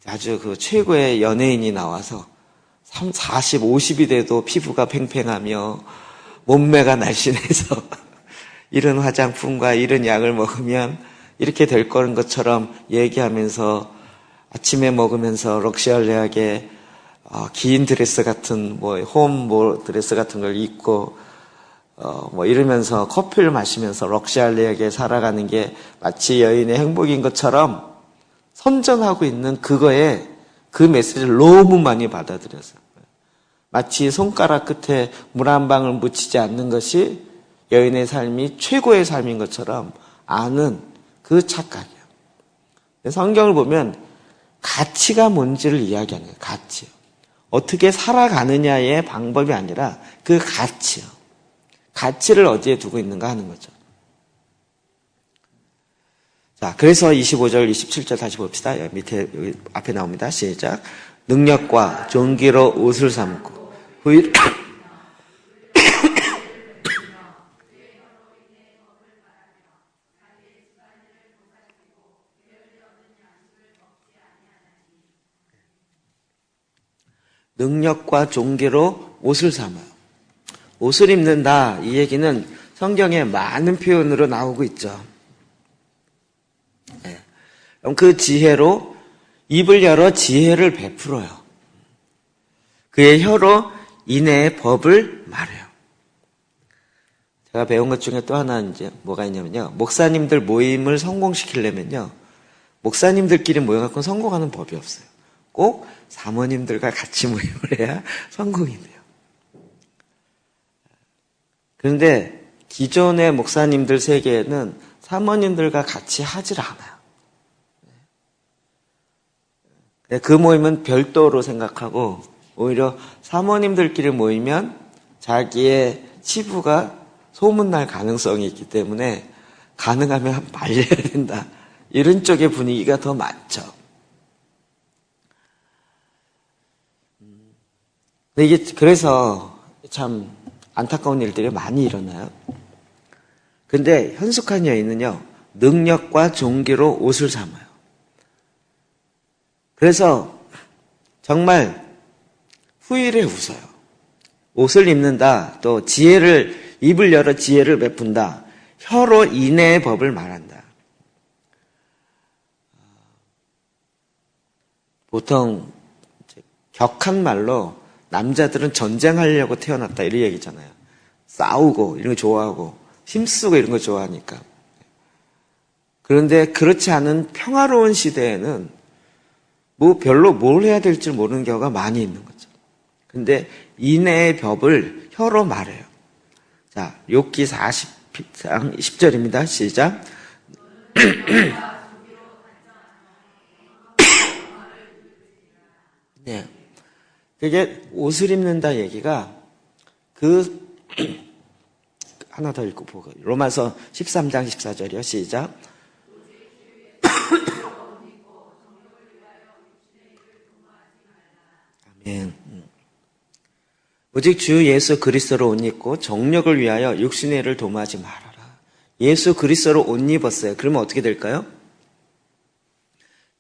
아주 그 최고의 연예인이 나와서 40, 50이 돼도 피부가 팽팽하며 몸매가 날씬해서 이런 화장품과 이런 약을 먹으면 이렇게 될 거는 것처럼 얘기하면서 아침에 먹으면서 럭셔리하게 긴 드레스 같은 홈 드레스 같은 걸 입고 이러면서 커피를 마시면서 럭셔리하게 살아가는 게 마치 여인의 행복인 것처럼 선전하고 있는 그거에 그 메시지를 너무 많이 받아들여서 마치 손가락 끝에 물 한 방울 묻히지 않는 것이 여인의 삶이 최고의 삶인 것처럼 아는 그 착각이에요. 성경을 보면 가치가 뭔지를 이야기하는 거예요. 가치요. 어떻게 살아가느냐의 방법이 아니라 그 가치요. 가치를 어디에 두고 있는가 하는 거죠. 자, 그래서 25절, 27절 다시 봅시다. 밑에, 여기 앞에 나옵니다. 시작. 능력과 존귀로 옷을 삼고, 능력과 존귀로 옷을 삼아요. 옷을 입는다. 이 얘기는 성경에 많은 표현으로 나오고 있죠. 네. 그럼 그 지혜로 입을 열어 지혜를 베풀어요. 그의 혀로 인애의 법을 말해요. 제가 배운 것 중에 또 하나 이제 뭐가 있냐면요. 목사님들 모임을 성공시키려면요. 목사님들끼리 모여갖고 성공하는 법이 없어요. 꼭 사모님들과 같이 모임을 해야 성공이 돼요. 그런데 기존의 목사님들 세계에는 사모님들과 같이 하질 않아요. 그 모임은 별도로 생각하고 오히려 사모님들끼리 모이면 자기의 치부가 소문날 가능성이 있기 때문에 가능하면 말려야 된다. 이런 쪽의 분위기가 더 많죠. 이게 그래서 참 안타까운 일들이 많이 일어나요. 근데 현숙한 여인은요, 능력과 존귀로 옷을 삼아요. 그래서 정말 후일에 웃어요. 옷을 입는다, 또 입을 열어 지혜를 베푼다, 혀로 인애의 법을 말한다. 보통 격한 말로 남자들은 전쟁하려고 태어났다 이런 얘기잖아요. 싸우고 이런 거 좋아하고 힘쓰고 이런 거 좋아하니까. 그런데 그렇지 않은 평화로운 시대에는 별로 뭘 해야 될지 모르는 경우가 많이 있는 거죠. 근데 인애의 법을 혀로 말해요. 자, 욥기 40장 10절입니다. 시작. 네. 그게 옷을 입는다 얘기가 하나 더 읽고 보고 로마서 13장 14절이요. 시작. 아멘. 오직 주 예수 그리스도로 옷 입고 정력을 위하여 육신의 일을 도모하지 말아라. 예수 그리스도로 옷 입었어요. 그러면 어떻게 될까요?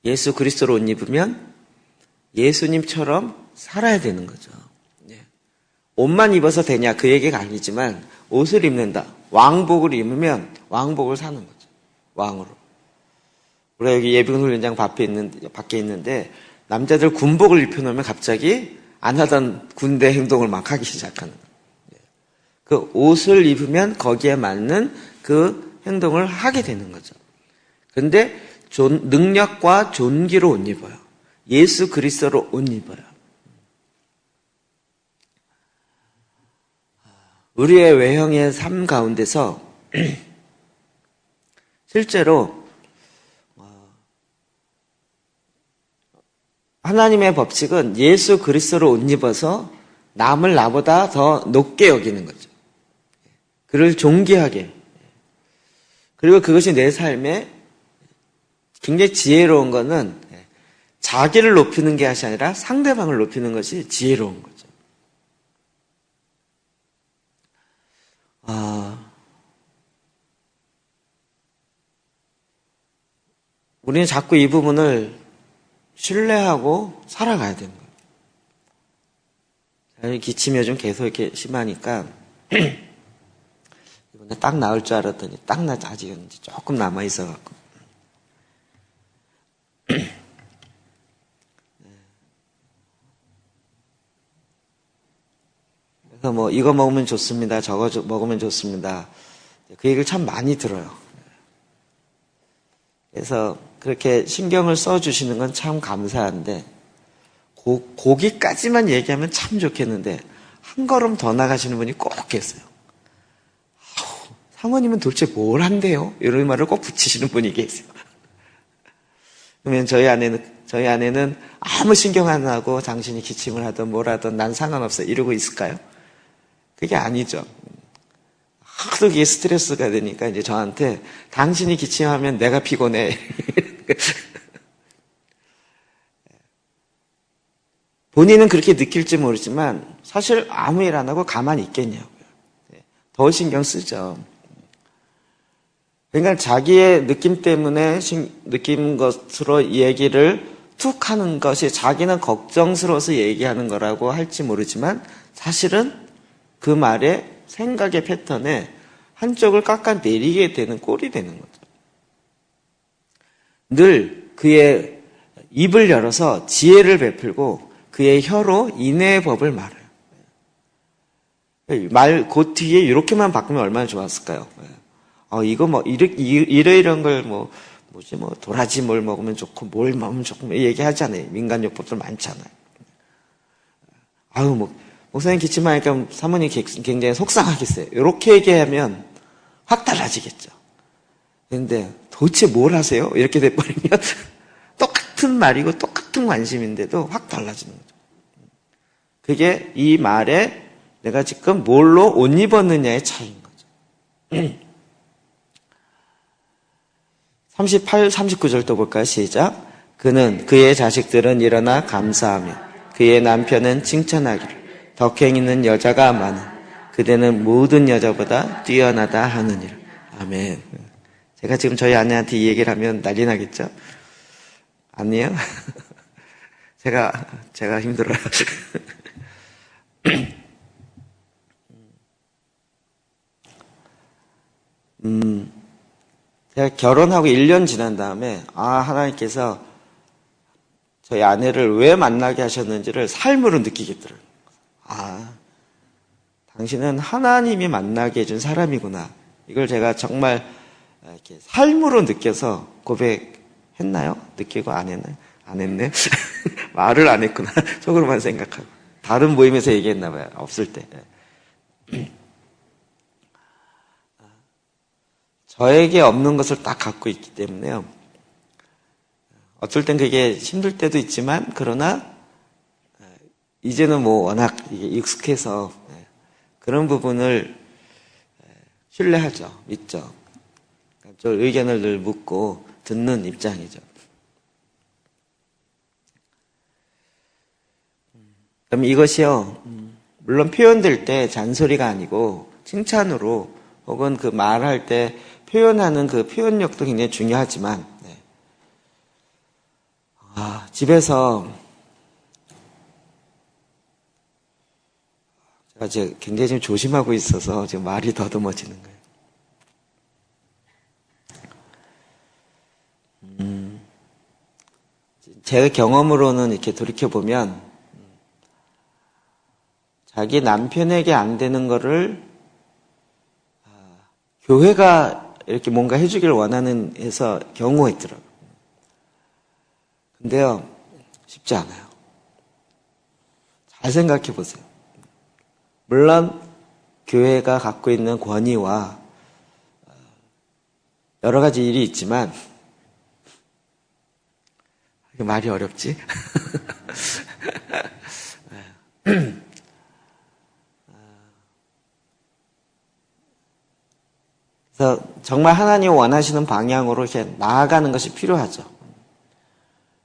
예수 그리스도로 옷 입으면 예수님처럼 살아야 되는 거죠. 옷만 입어서 되냐 그 얘기가 아니지만 옷을 입는다. 왕복을 입으면 왕복을 사는 거죠. 왕으로. 우리가 여기 예비군훈련장 밖에 있는데 남자들 군복을 입혀놓으면 갑자기 안 하던 군대 행동을 막 하기 시작하는 거예요. 그 옷을 입으면 거기에 맞는 그 행동을 하게 되는 거죠. 그런데 능력과 존귀로 옷 입어요. 예수 그리스도로 옷 입어요. 우리의 외형의 삶 가운데서 실제로 하나님의 법칙은 예수 그리스도로 옷 입어서 남을 나보다 더 높게 여기는 거죠. 그를 존귀하게. 그리고 그것이 내 삶에 굉장히 지혜로운 거는 자기를 높이는 게 아니라 상대방을 높이는 것이 지혜로운 거죠. 우리는 자꾸 이 부분을 신뢰하고 살아가야 되는 거예요. 기침이 요즘 계속 이렇게 심하니까 이번에 딱 나을 줄 알았더니 딱 나지 아직은 조금 남아 있어갖고. 그래서 뭐 이거 먹으면 좋습니다. 저거 먹으면 좋습니다. 그 얘기를 참 많이 들어요. 그래서 그렇게 신경을 써주시는 건 참 감사한데 고기까지만 얘기하면 참 좋겠는데 한 걸음 더 나가시는 분이 꼭 계세요. 사모님은 도대체 뭘 한대요? 이런 말을 꼭 붙이시는 분이 계세요. 그러면 저희 아내는 아무 신경 안 하고 당신이 기침을 하든 뭘 하든 난 상관없어 이러고 있을까요? 그게 아니죠. 하도 이게 스트레스가 되니까 이제 저한테 당신이 기침하면 내가 피곤해. 본인은 그렇게 느낄지 모르지만 사실 아무 일 안 하고 가만히 있겠냐고요. 더 신경 쓰죠. 그러니까 자기의 느낌 때문에 느낀 것으로 얘기를 툭 하는 것이 자기는 걱정스러워서 얘기하는 거라고 할지 모르지만 사실은 그 말의 생각의 패턴에 한쪽을 깎아내리게 되는 꼴이 되는 거죠. 늘 그의 입을 열어서 지혜를 베풀고 그의 혀로 인애의 법을 말해요. 말 그 뒤에 이렇게만 바꾸면 얼마나 좋았을까요? 이거 뭐 이런 걸 뭐지 도라지 뭘 먹으면 좋고 뭘 먹으면 좋고 얘기하잖아요. 민간요법들 많잖아요. 목사님 기침하니까 사모님 굉장히 속상하겠어요. 이렇게 얘기하면 확 달라지겠죠. 그런데 도대체 뭘 하세요? 이렇게 돼버리면 똑같은 말이고 똑같은 관심인데도 확 달라지는 거죠. 그게 이 말에 내가 지금 뭘로 옷 입었느냐의 차이인 거죠. 38, 39절 또 볼까요? 시작. 그는 그의 자식들은 일어나 감사하며 그의 남편은 칭찬하기를 덕행 있는 여자가 많아 그대는 모든 여자보다 뛰어나다 하느니라. 아멘. 제가 지금 저희 아내한테 이 얘기를 하면 난리 나겠죠? 아니에요? 제가 힘들어요. 제가 결혼하고 1년 지난 다음에 하나님께서 저희 아내를 왜 만나게 하셨는지를 삶으로 느끼겠더라고요. 당신은 하나님이 만나게 해준 사람이구나. 이걸 제가 정말 이렇게 삶으로 느껴서 고백했나요? 느끼고 안 했나요? 안 했네. 말을 안 했구나. 속으로만 생각하고. 다른 모임에서 얘기했나 봐요. 없을 때. 저에게 없는 것을 딱 갖고 있기 때문에요. 어떨 땐 그게 힘들 때도 있지만 그러나 이제는 워낙 익숙해서 그런 부분을 신뢰하죠. 믿죠. 저 의견을 늘 묻고 듣는 입장이죠. 그럼 이것이요. 물론 표현될 때 잔소리가 아니고 칭찬으로 혹은 그 말할 때 표현하는 그 표현력도 굉장히 중요하지만 집에서 제가 지금 굉장히 지금 조심하고 있어서 지금 말이 더듬어지는 거예요. 제 경험으로는 이렇게 돌이켜보면, 자기 남편에게 안 되는 거를, 교회가 이렇게 뭔가 해주기를 원하는 해서 경우가 있더라고요. 근데요, 쉽지 않아요. 잘 생각해 보세요. 물론, 교회가 갖고 있는 권위와 여러 가지 일이 있지만, 말이 어렵지? 그래서 정말 하나님 원하시는 방향으로 이렇게 나아가는 것이 필요하죠.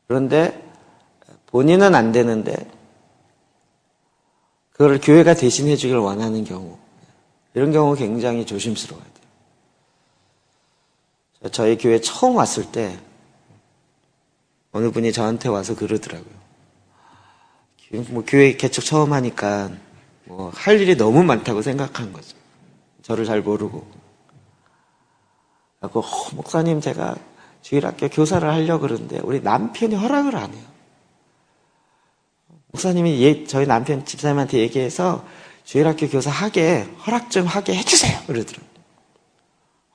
그런데 본인은 안 되는데 그걸 교회가 대신해 주길 원하는 경우, 이런 경우 굉장히 조심스러워야 돼요. 저희 교회 처음 왔을 때 어느 분이 저한테 와서 그러더라고요. 뭐 교회 개척 처음 하니까 뭐 할 일이 너무 많다고 생각한 거죠. 저를 잘 모르고. 그래서 목사님, 제가 주일학교 교사를 하려고 그러는데 우리 남편이 허락을 안 해요. 목사님이 저희 남편 집사님한테 얘기해서 주일학교 교사 하게 허락 좀 하게 해주세요 그러더라고요.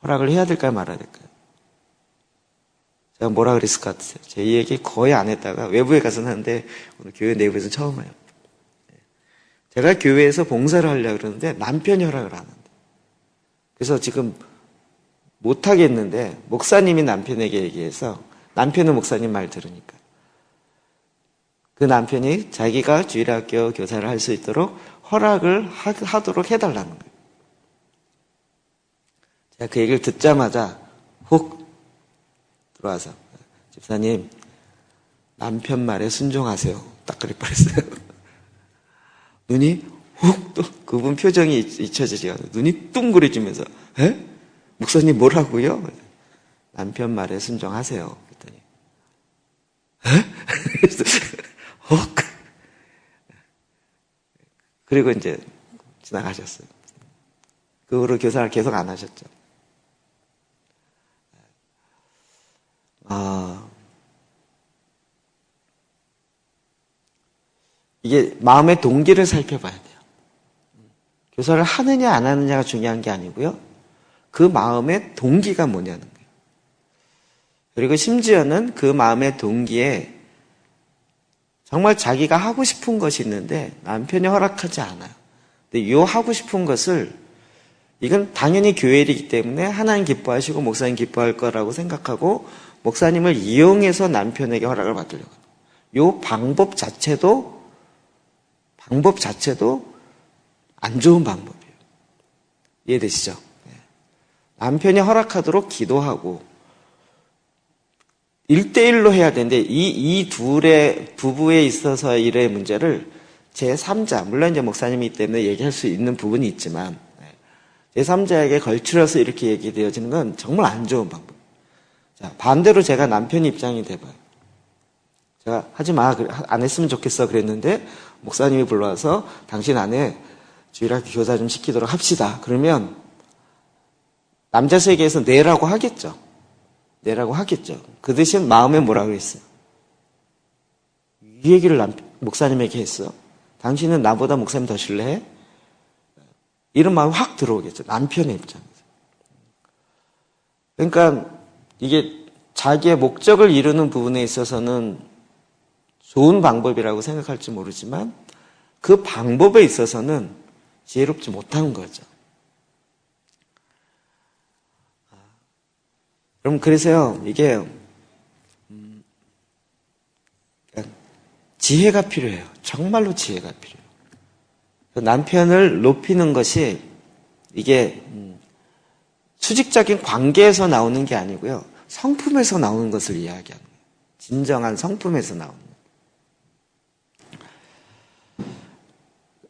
허락을 해야 될까요, 말아야 될까요? 제가 뭐라 그랬을 것 같으세요? 제 얘기 거의 안 했다가 외부에 가서는 하는데 오늘 교회 내부에서 처음 해요. 제가 교회에서 봉사를 하려고 그러는데 남편이 허락을 안 한대. 그래서 지금 못 하겠는데 목사님이 남편에게 얘기해서, 남편은 목사님 말 들으니까 그 남편이 자기가 주일학교 교사를 할 수 있도록 허락을 하도록 해달라는 거예요. 제가 그 얘기를 듣자마자 훅 들어와서, 집사님, 남편 말에 순종하세요. 딱 그럴 뻔했어요. 눈이 훅, 또 그분 표정이 잊혀지지가 않아요. 눈이 뚱그려지면서, 에? 목사님 뭐라고요? 남편 말에 순종하세요. 그랬더니, 에? 그리고 이제 지나가셨어요. 그 후로 교사를 계속 안 하셨죠. 이게 마음의 동기를 살펴봐야 돼요. 교사를 하느냐 안 하느냐가 중요한 게 아니고요. 그 마음의 동기가 뭐냐는 거예요. 그리고 심지어는 그 마음의 동기에 정말 자기가 하고 싶은 것이 있는데 남편이 허락하지 않아요. 근데 이 하고 싶은 것을, 이건 당연히 교회 일이기 때문에 하나님 기뻐하시고 목사님 기뻐할 거라고 생각하고 목사님을 이용해서 남편에게 허락을 받으려고 해요. 이 방법 자체도 안 좋은 방법이에요. 이해되시죠? 남편이 허락하도록 기도하고 1대1로 해야 되는데 이 둘의 부부에 있어서 일의 문제를 제3자, 물론 이제 목사님이기 때문에 얘기할 수 있는 부분이 있지만 제3자에게 걸치려서 이렇게 얘기되어지는 건 정말 안 좋은 방법. 자, 반대로 제가 남편 입장이 돼봐요. 제가 하지 마, 안 했으면 좋겠어 그랬는데 목사님이 불러와서 당신 아내 주일학교 교사 좀 시키도록 합시다. 그러면 남자 세계에서 내라고 하겠죠. 그 대신 마음에 뭐라 그랬어요? 이 얘기를 목사님에게 했어. 당신은 나보다 목사님 더 신뢰해? 이런 마음이 확 들어오겠죠. 남편의 입장에서. 그러니까 이게 자기의 목적을 이루는 부분에 있어서는 좋은 방법이라고 생각할지 모르지만 그 방법에 있어서는 지혜롭지 못한 거죠. 그럼 그래서요, 이게 지혜가 필요해요. 정말로 지혜가 필요해요. 남편을 높이는 것이 이게 수직적인 관계에서 나오는 게 아니고요. 성품에서 나오는 것을 이야기하는 거예요. 진정한 성품에서 나오는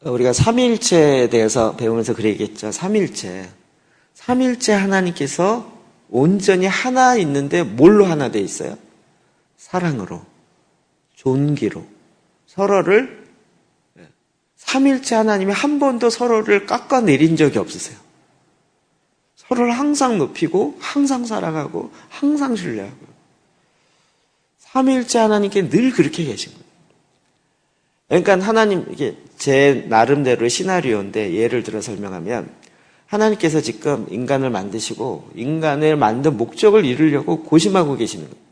거예요. 우리가 삼위일체에 대해서 배우면서 그래 얘기했죠. 삼위일체 하나님께서 온전히 하나 있는데 뭘로 하나 돼 있어요? 사랑으로, 존귀로 삼일째 하나님이 한 번도 서로를 깎아내린 적이 없으세요. 서로를 항상 높이고 항상 사랑하고 항상 신뢰하고 삼일째 하나님께 늘 그렇게 계신 거예요. 그러니까 하나님, 이게 제 나름대로의 시나리오인데 예를 들어 설명하면 하나님께서 지금 인간을 만드시고 인간을 만든 목적을 이루려고 고심하고 계시는 거예요.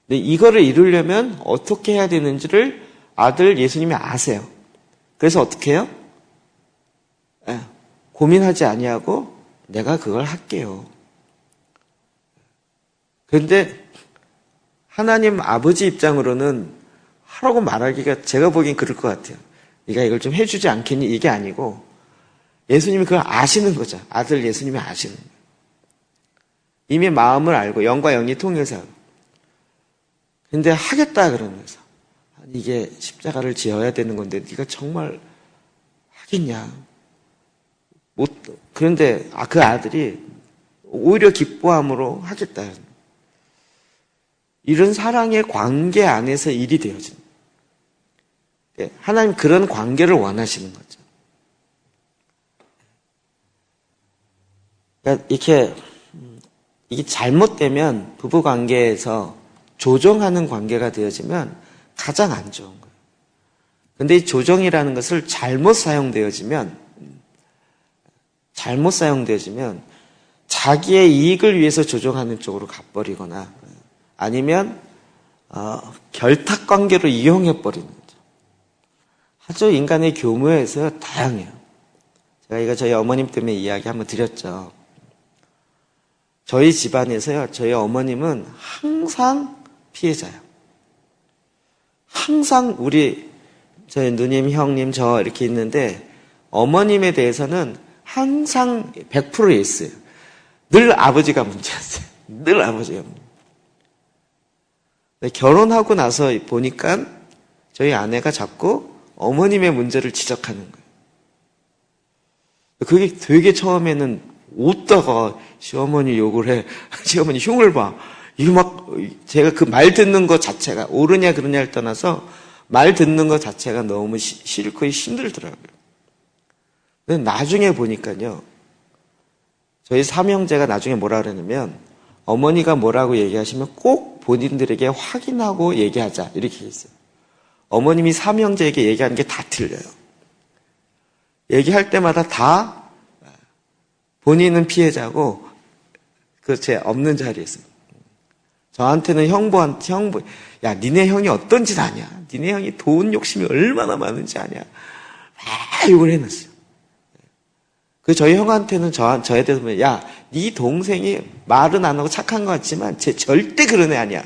근데 이거를 이루려면 어떻게 해야 되는지를 아들 예수님이 아세요. 그래서 어떻게 해요? 고민하지 아니하고 내가 그걸 할게요. 그런데 하나님 아버지 입장으로는 하라고 말하기가 제가 보기엔 그럴 것 같아요. 네가 이걸 좀 해주지 않겠니? 이게 아니고 예수님이 그걸 아시는 거죠. 아들 예수님이 아시는 거예요. 이미 마음을 알고 영과 영이 통해서. 근데 하겠다 그러면서 이게 십자가를 지어야 되는 건데 네가 정말 하겠냐? 못. 그런데 그 아들이 오히려 기뻐함으로 하겠다. 이런 사랑의 관계 안에서 일이 되어집니다. 하나님 그런 관계를 원하시는 거죠. 그러니까 이게 잘못되면 부부 관계에서 조정하는 관계가 되어지면 가장 안 좋은 거예요. 근데 이 조정이라는 것을 잘못 사용되어지면 자기의 이익을 위해서 조정하는 쪽으로 가버리거나 아니면 결탁 관계로 이용해버리는 거죠. 아주 인간의 교묘에서 다양해요. 제가 이거 저희 어머님 때문에 이야기 한번 드렸죠. 저희 집안에서요, 저희 어머님은 항상 피해자예요. 항상 저희 누님, 형님, 저 이렇게 있는데 어머님에 대해서는 항상 100% 예스예요. 늘 아버지가 문제였어요. 늘 아버지가 문제. 결혼하고 나서 보니까 저희 아내가 자꾸 어머님의 문제를 지적하는 거예요. 그게 되게 처음에는 웃다가 시어머니 욕을 해. 시어머니 흉을 봐. 이거 막 제가 그 말 듣는 것 자체가 옳으냐 그러냐를 떠나서 말 듣는 것 자체가 너무 싫고 힘들더라고요. 근데 나중에 보니까요. 저희 삼형제가 나중에 뭐라 그러냐면 어머니가 뭐라고 얘기하시면 꼭 본인들에게 확인하고 얘기하자 이렇게 했어요. 어머님이 삼형제에게 얘기하는 게 다 틀려요. 얘기할 때마다 다 본인은 피해자고 제 없는 자리에 있어요. 저한테는 형부, 야 니네 형이 어떤 짓 아냐? 니네 형이 돈 욕심이 얼마나 많은지 아냐? 막 욕을 해놨어요. 저희 형한테는 저에 대해서 야, 네 동생이 말은 안 하고 착한 것 같지만 쟤 절대 그런 애 아니야.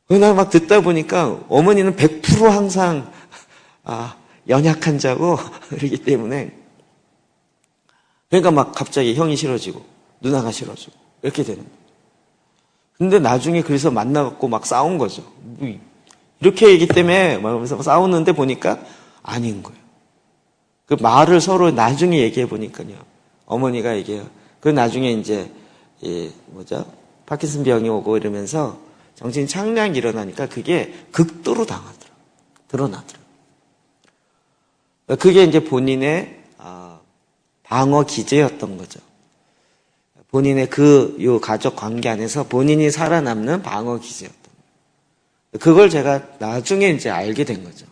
나 막 듣다 보니까 어머니는 100% 항상 연약한 자고 그러기 때문에 그러니까 막 갑자기 형이 싫어지고 누나가 싫어지고 이렇게 되는 거예요. 근데 나중에 그래서 만나갖고 막 싸운 거죠. 이렇게 얘기 때문에 막 하면서 싸우는데 보니까 아닌 거예요. 그 말을 서로 나중에 얘기해 보니까요. 어머니가 얘기해요. 그 나중에 이제 파킨슨 병이 오고 이러면서 정신 착량이 일어나니까 그게 극도로 드러나더라고요. 그게 이제 본인의 방어 기제였던 거죠. 본인의 요 가족 관계 안에서 본인이 살아남는 방어 기제였던 거예요. 그걸 제가 나중에 이제 알게 된 거죠.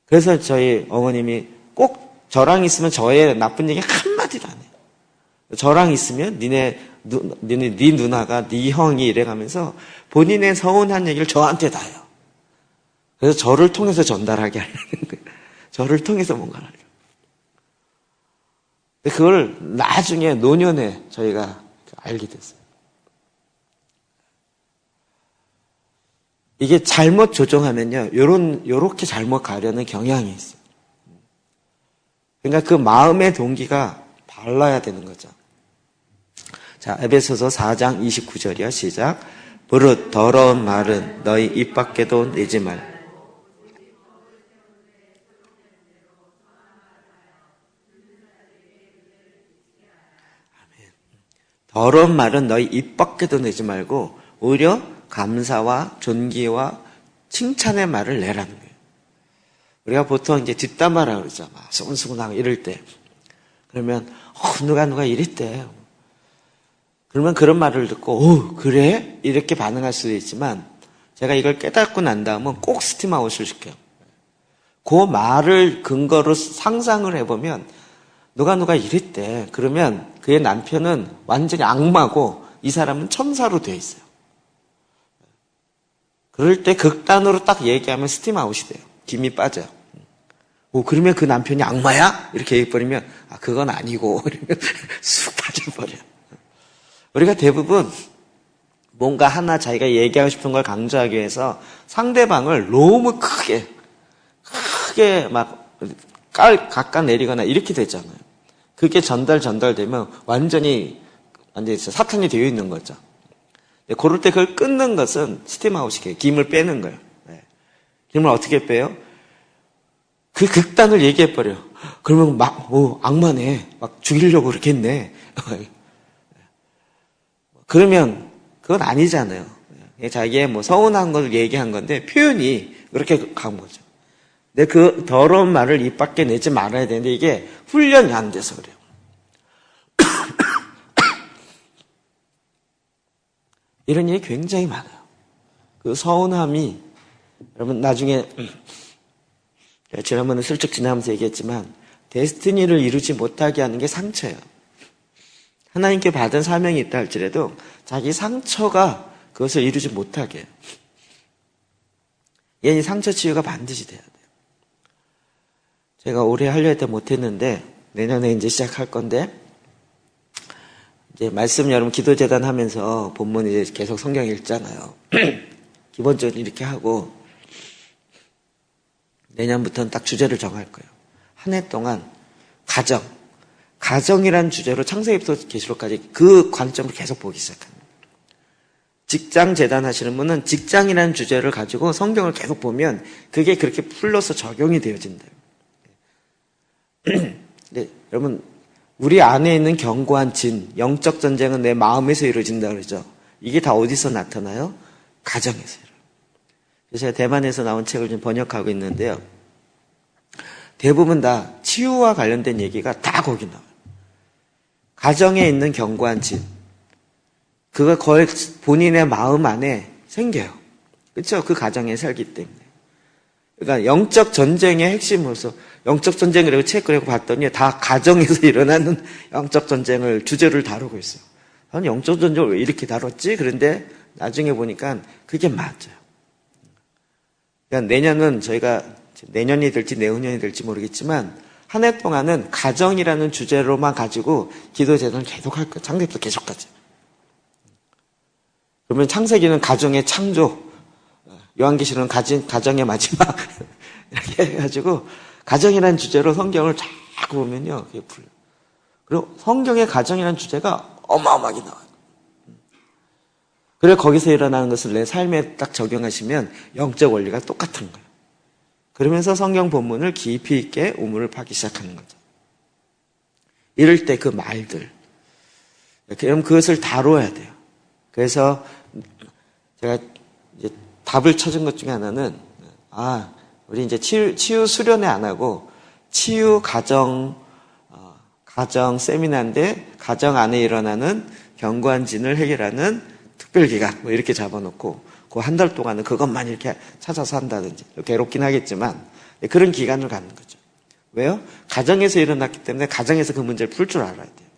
그래서 저희 어머님이 꼭 저랑 있으면 저의 나쁜 얘기 한마디도 안 해요. 저랑 있으면 네 누나가 네 형이 이래가면서 본인의 서운한 얘기를 저한테 다 해요. 그래서 저를 통해서 전달하게 하려는 거예요. 저를 통해서 뭔가를 하려고. 그걸 나중에 노년에 저희가 알게 됐어요. 이게 잘못 조정하면요, 요렇게 잘못 가려는 경향이 있어요. 그러니까 그 마음의 동기가 달라야 되는 거죠. 자, 에베소서 4장 29절이요. 시작. 버릇 더러운 말은 너희 입 밖에도 내지 말. 더러운 말은 너희 입 밖에도 내지 말고 오히려 감사와 존귀와 칭찬의 말을 내라는 거예요. 우리가 보통 이제 뒷담화라 그러죠. 막 수근수근하고 이럴 때. 그러면, 누가 이랬대. 그러면 그런 말을 듣고, 그래? 이렇게 반응할 수도 있지만, 제가 이걸 깨닫고 난 다음은 꼭 스팀아웃을 시켜요. 그 말을 근거로 상상을 해보면, 누가 이랬대. 그러면 그의 남편은 완전히 악마고, 이 사람은 천사로 돼 있어요. 그럴 때 극단으로 딱 얘기하면 스팀아웃이 돼요. 김이 빠져요. 그러면 그 남편이 악마야? 이렇게 얘기해버리면, 그건 아니고, 이러면 쑥 빠져버려요. 우리가 대부분 뭔가 하나 자기가 얘기하고 싶은 걸 강조하기 위해서 상대방을 너무 크게 막 깎아내리거나 이렇게 되잖아요. 그게 전달되면 완전히 사탄이 되어 있는 거죠. 그럴 때 그걸 끊는 것은 스팀아웃이에요. 김을 빼는 거예요. 김을 어떻게 빼요? 그 극단을 얘기해버려요. 그러면 악마네. 막 죽이려고 그렇게 했네. 그러면 그건 아니잖아요. 자기의 서운한 걸 얘기한 건데 표현이 그렇게 간 거죠. 근데 그 더러운 말을 입 밖에 내지 말아야 되는데 이게 훈련이 안 돼서 그래요. 이런 일이 굉장히 많아요. 그 서운함이 여러분 나중에 지난번에 슬쩍 지나면서 얘기했지만 데스티니를 이루지 못하게 하는 게 상처예요. 하나님께 받은 사명이 있다 할지라도 자기 상처가 그것을 이루지 못하게 해요. 이 상처 치유가 반드시 돼야 돼요. 제가 올해 하려 했다 못했는데 내년에 이제 시작할 건데 이제 말씀 여러분 기도재단 하면서 본문 이제 계속 성경 읽잖아요. 기본적으로 이렇게 하고 내년부터는 딱 주제를 정할 거예요. 한 해 동안 가정이란 주제로 창세기부터 계시록까지 그 관점을 계속 보기 시작합니다. 직장 재단 하시는 분은 직장이라는 주제를 가지고 성경을 계속 보면 그게 그렇게 풀러서 적용이 되어진대요. 네, 여러분 우리 안에 있는 견고한 진, 영적 전쟁은 내 마음에서 이루어진다 그러죠. 이게 다 어디서 나타나요? 가정에서 이루어져요. 그래서 제가 대만에서 나온 책을 좀 번역하고 있는데요. 대부분 다 치유와 관련된 얘기가 다 거기 나와요. 가정에 있는 견고한 진, 그거 거의 본인의 마음 안에 생겨요. 그렇죠? 그 가정에 살기 때문에. 그러니까 영적 전쟁의 핵심으로서 영적 전쟁이라고 책을 읽고 봤더니 다 가정에서 일어나는 영적 전쟁을 주제를 다루고 있어요. 저는 영적 전쟁을 왜 이렇게 다뤘지? 그런데 나중에 보니까 그게 맞아요. 그러니까 내년은 저희가 내년이 될지 내후년이 될지 모르겠지만 한 해 동안은 가정이라는 주제로만 가지고 기도제단을 계속 할 거예요. 창세기부터 계속까지. 그러면 창세기는 가정의 창조, 요한계시록은 가정의 마지막 이렇게 해가지고 가정이라는 주제로 성경을 자꾸 보면요. 그게 풀려요. 그리고 성경의 가정이라는 주제가 어마어마하게 나와요. 그리고 거기서 일어나는 것을 내 삶에 딱 적용하시면 영적 원리가 똑같은 거예요. 그러면서 성경 본문을 깊이 있게 우물을 파기 시작하는 거죠. 이럴 때 그 말들, 그럼 그것을 다뤄야 돼요. 그래서 제가 이제 답을 찾은 것 중에 하나는 우리 이제 치유 수련회 안 하고 치유 가정 세미나인데 가정 안에 일어나는 견고한 진을 해결하는 특별 기간 뭐 이렇게 잡아놓고 그 한 달 동안은 그것만 이렇게 찾아서 한다든지 괴롭긴 하겠지만 그런 기간을 갖는 거죠. 왜요? 가정에서 일어났기 때문에 가정에서 그 문제를 풀 줄 알아야 돼요.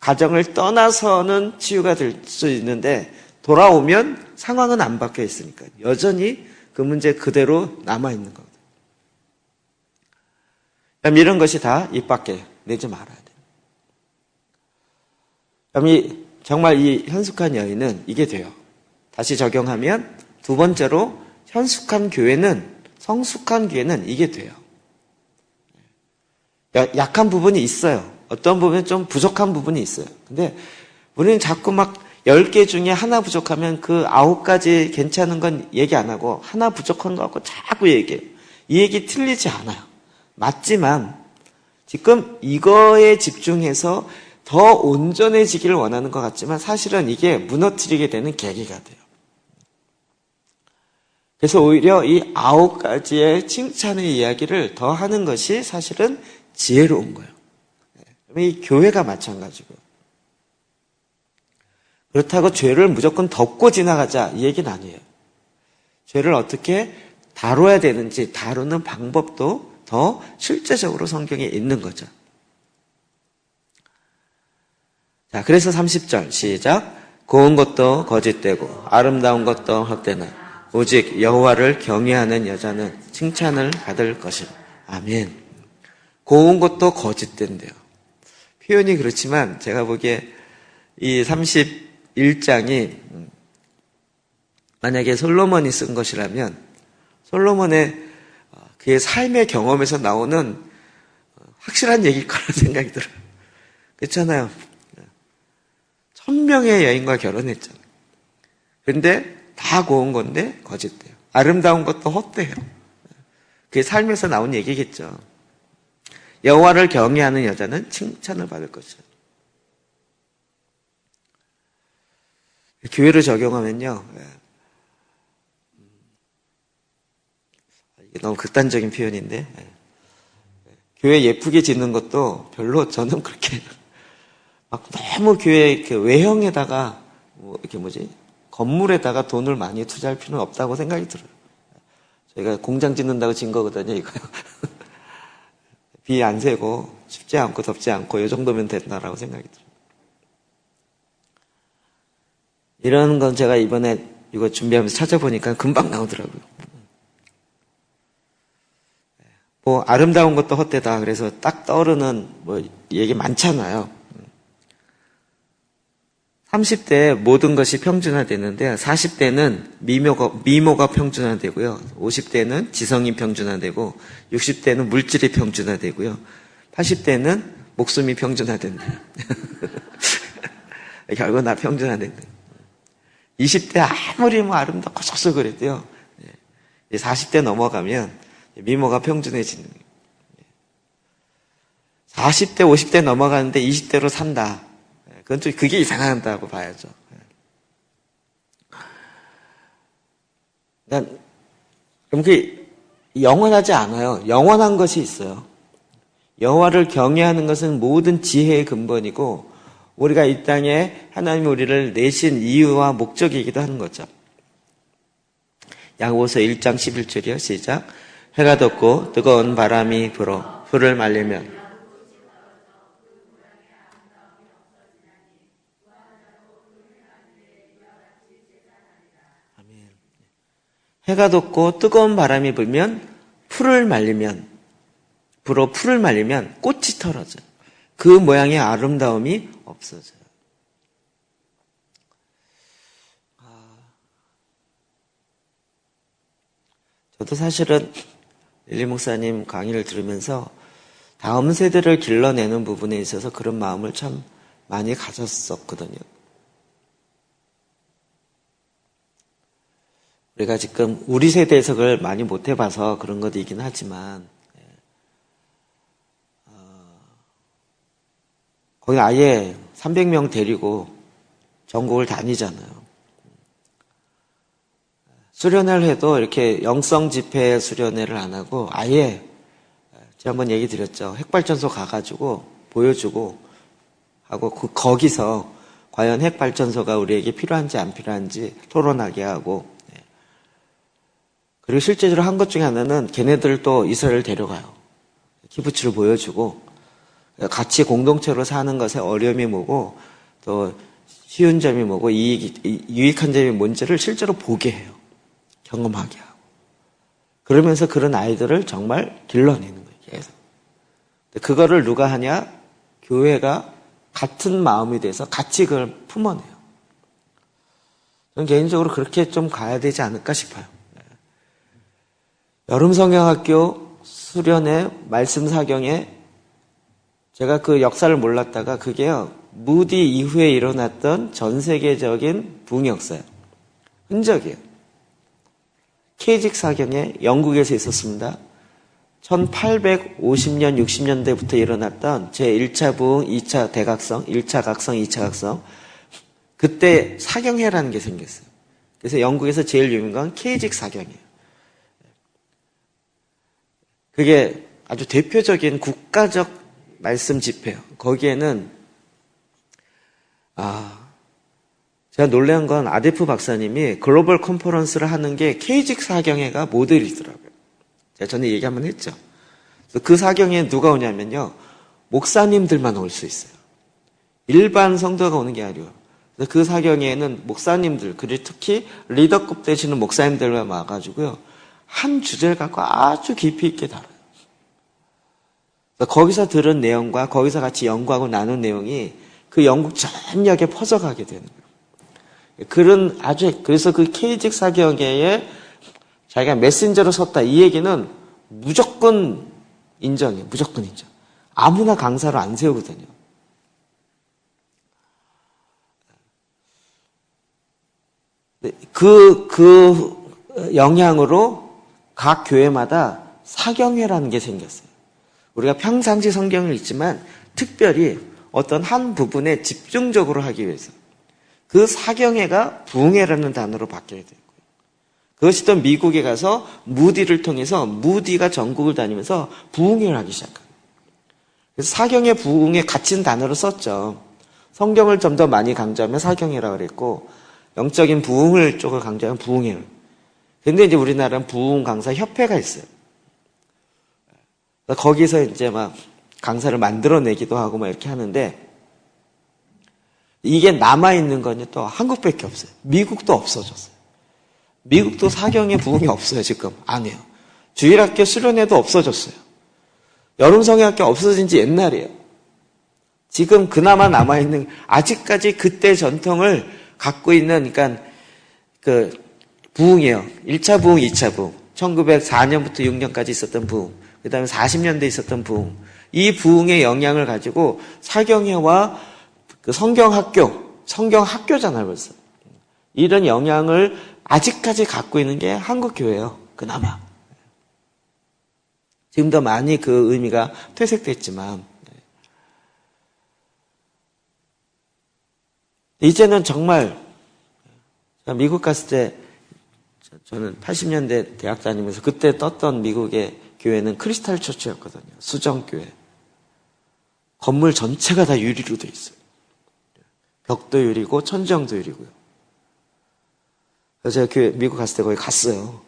가정을 떠나서는 치유가 될 수 있는데 돌아오면 상황은 안 바뀌어 있으니까 여전히 그 문제 그대로 남아있는 거거든요. 이런 것이 다 입 밖에 내지 말아야 돼요. 정말 이 현숙한 여인은 이게 돼요. 다시 적용하면 두 번째로 성숙한 교회는 이게 돼요. 약한 부분이 있어요. 어떤 부분은 좀 부족한 부분이 있어요. 근데 우리는 자꾸 막 10개 중에 하나 부족하면 그 9가지 괜찮은 건 얘기 안 하고 하나 부족한 거 갖고 자꾸 얘기해요. 이 얘기 틀리지 않아요. 맞지만 지금 이거에 집중해서 더 온전해지기를 원하는 것 같지만 사실은 이게 무너뜨리게 되는 계기가 돼요. 그래서 오히려 이 9가지의 칭찬의 이야기를 더 하는 것이 사실은 지혜로운 거예요. 이 교회가 마찬가지고. 그렇다고 죄를 무조건 덮고 지나가자 이 얘기는 아니에요. 죄를 어떻게 다뤄야 되는지 다루는 방법도 더 실제적으로 성경에 있는 거죠. 자, 그래서 30절 시작. 고운 것도 거짓되고 아름다운 것도 헛되나 오직 여호와를 경외하는 여자는 칭찬을 받을 것이라. 아멘. 고운 것도 거짓된대요. 표현이 그렇지만 제가 보기에 이 31장이 만약에 솔로몬이 쓴 것이라면 솔로몬의 그의 삶의 경험에서 나오는 확실한 얘기일 거라는 생각이 들어요. 그렇잖아요. 1000명의 여인과 결혼했잖아요. 그런데 다 고운 건데 거짓돼요. 아름다운 것도 헛돼요. 그게 삶에서 나온 얘기겠죠. 여호와를 경외하는 여자는 칭찬을 받을 것이다. 교회를 적용하면요. 이게 너무 극단적인 표현인데 교회 예쁘게 짓는 것도 별로 저는 그렇게 막 너무 교회 그 외형에다가 건물에다가 돈을 많이 투자할 필요는 없다고 생각이 들어요. 저희가 공장 짓는다고 진 거거든요, 이거요. 비 안 새고 춥지 않고 덥지 않고 이 정도면 된다라고 생각이 들어요. 이런 건 제가 이번에 이거 준비하면서 찾아보니까 금방 나오더라고요. 뭐 아름다운 것도 헛되다. 그래서 딱 떠오르는 뭐 얘기 많잖아요. 30대 모든 것이 평준화되는데 40대는 미모가 평준화되고요. 50대는 지성이 평준화되고 60대는 물질이 평준화되고요. 80대는 목숨이 평준화된다. 결국 나 평준화된다. 20대 아무리 뭐 아름답고 쏙쏙 그래도요. 40대 넘어가면 미모가 평준해지는 거예요. 40대, 50대 넘어가는데 20대로 산다. 그건 좀 그게 이상하다고 봐야죠. 그럼 그게 영원하지 않아요. 영원한 것이 있어요. 여호와를 경외하는 것은 모든 지혜의 근본이고 우리가 이 땅에 하나님이 우리를 내신 이유와 목적이기도 하는 거죠. 야고보서 1장 11절이요. 시작. 해가 돋고 뜨거운 바람이 불어 풀을 말리면 해가 돋고 뜨거운 바람이 불면 풀을 말리면 꽃이 떨어져요. 그 모양의 아름다움이 없어져요. 저도 사실은 릴리 목사님 강의를 들으면서 다음 세대를 길러내는 부분에 있어서 그런 마음을 참 많이 가졌었거든요. 우리가 지금 우리 세대 해석을 많이 못 해봐서 그런 것이긴 하지만 거기 아예 300명 데리고 전국을 다니잖아요. 수련회를 해도 이렇게 영성 집회 수련회를 안 하고 아예 지난번 얘기 드렸죠. 핵발전소 가가지고 보여주고 하고 거기서 과연 핵발전소가 우리에게 필요한지 안 필요한지 토론하게 하고 그리고 실제적으로 한 것 중에 하나는 걔네들도 이스라엘을 데려가요. 키부츠를 보여주고 같이 공동체로 사는 것의 어려움이 뭐고 또 쉬운 점이 뭐고 유익한 점이 뭔지를 실제로 보게 해요. 경험하게 하고. 그러면서 그런 아이들을 정말 길러내는 거예요. 계속. 그거를 누가 하냐? 교회가 같은 마음이 돼서 같이 그걸 품어내요. 저는 개인적으로 그렇게 좀 가야 되지 않을까 싶어요. 여름 성경학교 수련회 말씀 사경에 제가 그 역사를 몰랐다가 그게요. 무디 이후에 일어났던 전 세계적인 붕역사예요. 흔적이에요. 케이직 사경에 영국에서 있었습니다. 1850년, 60년대부터 일어났던 제1차 부흥, 2차 대각성, 1차 각성, 2차 각성. 그때 사경회라는 게 생겼어요. 그래서 영국에서 제일 유명한 케이직 사경이에요. 그게 아주 대표적인 국가적 말씀 집회예요. 거기에는 제가 놀란 건 아데프 박사님이 글로벌 컨퍼런스를 하는 게 케이직 사경회가 모델이더라고요. 제가 전에 얘기 한번 했죠. 그 사경회에 누가 오냐면요, 목사님들만 올 수 있어요. 일반 성도가 오는 게 아니고. 그 사경회에는 목사님들, 그리고 특히 리더급 되시는 목사님들만 와가지고요, 한 주제를 갖고 아주 깊이 있게 다뤄요. 거기서 들은 내용과 거기서 같이 연구하고 나눈 내용이 그 영국 전역에 퍼져가게 되는 거예요. 그래서 그 케이직 사경회에 자기가 메신저로 섰다, 이 얘기는 무조건 인정이에요. 무조건 인정. 아무나 강사로 안 세우거든요. 그 영향으로 각 교회마다 사경회라는 게 생겼어요. 우리가 평상시 성경을 읽지만 특별히 어떤 한 부분에 집중적으로 하기 위해서 그 사경회가 부흥회라는 단어로 바뀌게 됐고요. 그것이 또 미국에 가서 무디를 통해서 무디가 전국을 다니면서 부흥회를 하기 시작합니다. 그래서 사경회, 부흥회 같은 단어를 썼죠. 성경을 좀 더 많이 강조하면 사경회라고 그랬고, 영적인 부흥을 쪽을 강조하면 부흥회를. 근데 이제 우리나라는 부흥 강사 협회가 있어요. 거기서 이제 막 강사를 만들어내기도 하고 막 이렇게 하는데, 이게 남아있는 건 또 한국밖에 없어요. 미국도 없어졌어요. 미국도 사경회 부흥이 없어요, 지금. 안 해요. 주일학교 수련회도 없어졌어요. 여름성회학교 없어진 지 옛날이에요. 지금 그나마 남아있는, 아직까지 그때 전통을 갖고 있는, 그러니까 부흥이에요. 1차 부흥, 2차 부흥. 1904년부터 6년까지 있었던 부흥. 그 다음에 40년대에 있었던 부흥. 이 부흥의 영향을 가지고 사경회와 그 성경학교잖아요, 벌써. 이런 영향을 아직까지 갖고 있는 게 한국교회예요, 그나마. 지금도 많이 그 의미가 퇴색됐지만, 이제는 정말, 미국 갔을 때, 저는 80년대 대학 다니면서 그때 떴던 미국의 교회는 크리스탈 처치였거든요. 수정교회. 건물 전체가 다 유리로 돼 있어요. 벽도 유리고 천정도 유리고요. 그래서 제가 미국 갔을 때 거기 갔어요.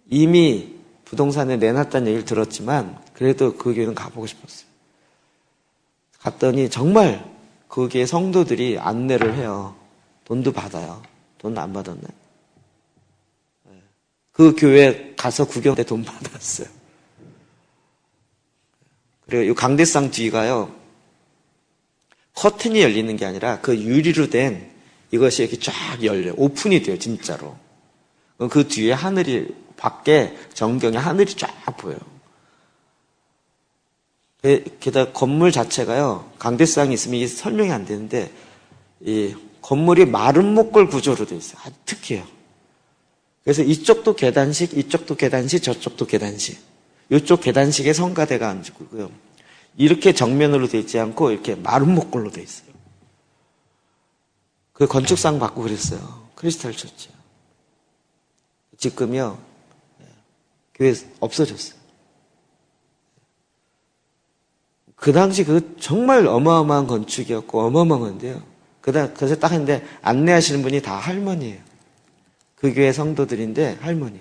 이미 부동산에 내놨다는 얘기를 들었지만 그래도 그 교회는 가보고 싶었어요. 갔더니 정말 거기에 성도들이 안내를 해요. 돈도 받아요. 돈 안 받았네. 그 교회 가서 구경 때 돈 받았어요. 그리고 이 강대상 뒤가요, 커튼이 열리는 게 아니라 그 유리로 된 이것이 이렇게 쫙 열려요. 오픈이 돼요, 진짜로. 그 뒤에 하늘이, 밖에 전경에 하늘이 쫙 보여요. 게다가 건물 자체가요, 강대상이 있으면 이게 설명이 안 되는데, 이 건물이 마른 목골 구조로 되어 있어요. 아주 특이해요. 그래서 이쪽도 계단식, 이쪽도 계단식, 저쪽도 계단식. 이쪽 계단식에 성가대가 앉고요. 이렇게 정면으로 되어 있지 않고 이렇게 마른 목골로 되어 있어요. 그 건축상 받고 그랬어요. 크리스탈 처치. 지금요, 교회 없어졌어요. 그 당시 그 정말 어마어마한 건축이었고 어마어마한 건데요. 그래서 딱 했는데 안내하시는 분이 다 할머니예요. 그 교회 성도들인데 할머니.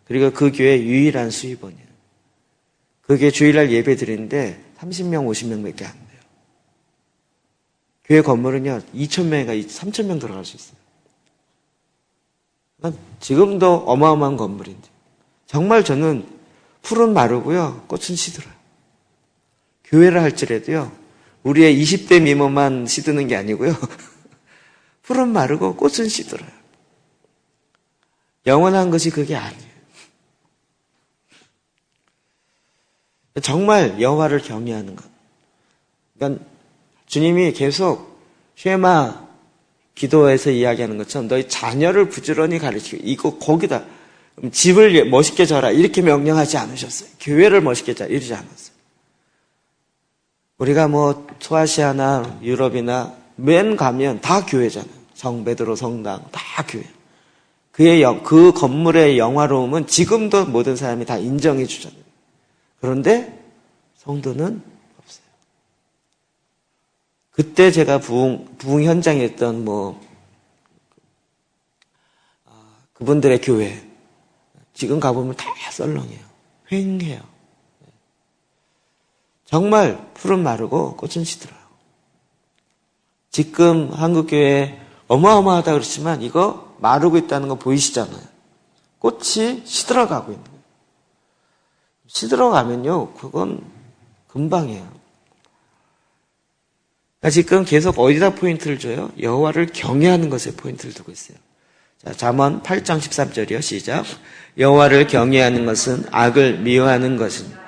그리고 그 교회 유일한 수입원이에요. 그 교회 주일날 예배 드리는데 30명, 50명밖에 안 돼요. 교회 건물은요, 2,000명인가 3,000명 들어갈 수 있어요. 지금도 어마어마한 건물인데. 정말 저는 풀은 마르고요, 꽃은 시들어요. 교회를 할지라도요, 우리의 20대 미모만 시드는 게 아니고요, 풀은 마르고 꽃은 시들어요. 영원한 것이 그게 아니에요. 정말 여호와를 경외하는 것. 그러니까 주님이 계속 쉐마 기도에서 이야기하는 것처럼 너희 자녀를 부지런히 가르치고 이거 거기다 집을 멋있게 져라 이렇게 명령하지 않으셨어요. 교회를 멋있게 져라 이러지 않았어요. 우리가 뭐 소아시아나 유럽이나 맨 가면 다 교회잖아요. 성 베드로 성당 다 교회. 그 건물의 영화로움은 지금도 모든 사람이 다 인정해 주잖아요. 그런데 성도는 없어요. 그때 제가 부흥 현장에 있던 그분들의 교회 지금 가보면 다 썰렁해요. 휑해요. 정말 풀은 마르고 꽃은 시들어요. 지금 한국교회 어마어마하다 그렇지만 이거 마르고 있다는 거 보이시잖아요. 꽃이 시들어가고 있는 거예요. 시들어가면요, 그건 금방이에요. 그러니까 지금 계속 어디다 포인트를 줘요? 여호와를 경외하는 것에 포인트를 두고 있어요. 자, 잠언 8장 13절이요. 시작. 여호와를 경외하는 것은 악을 미워하는 것은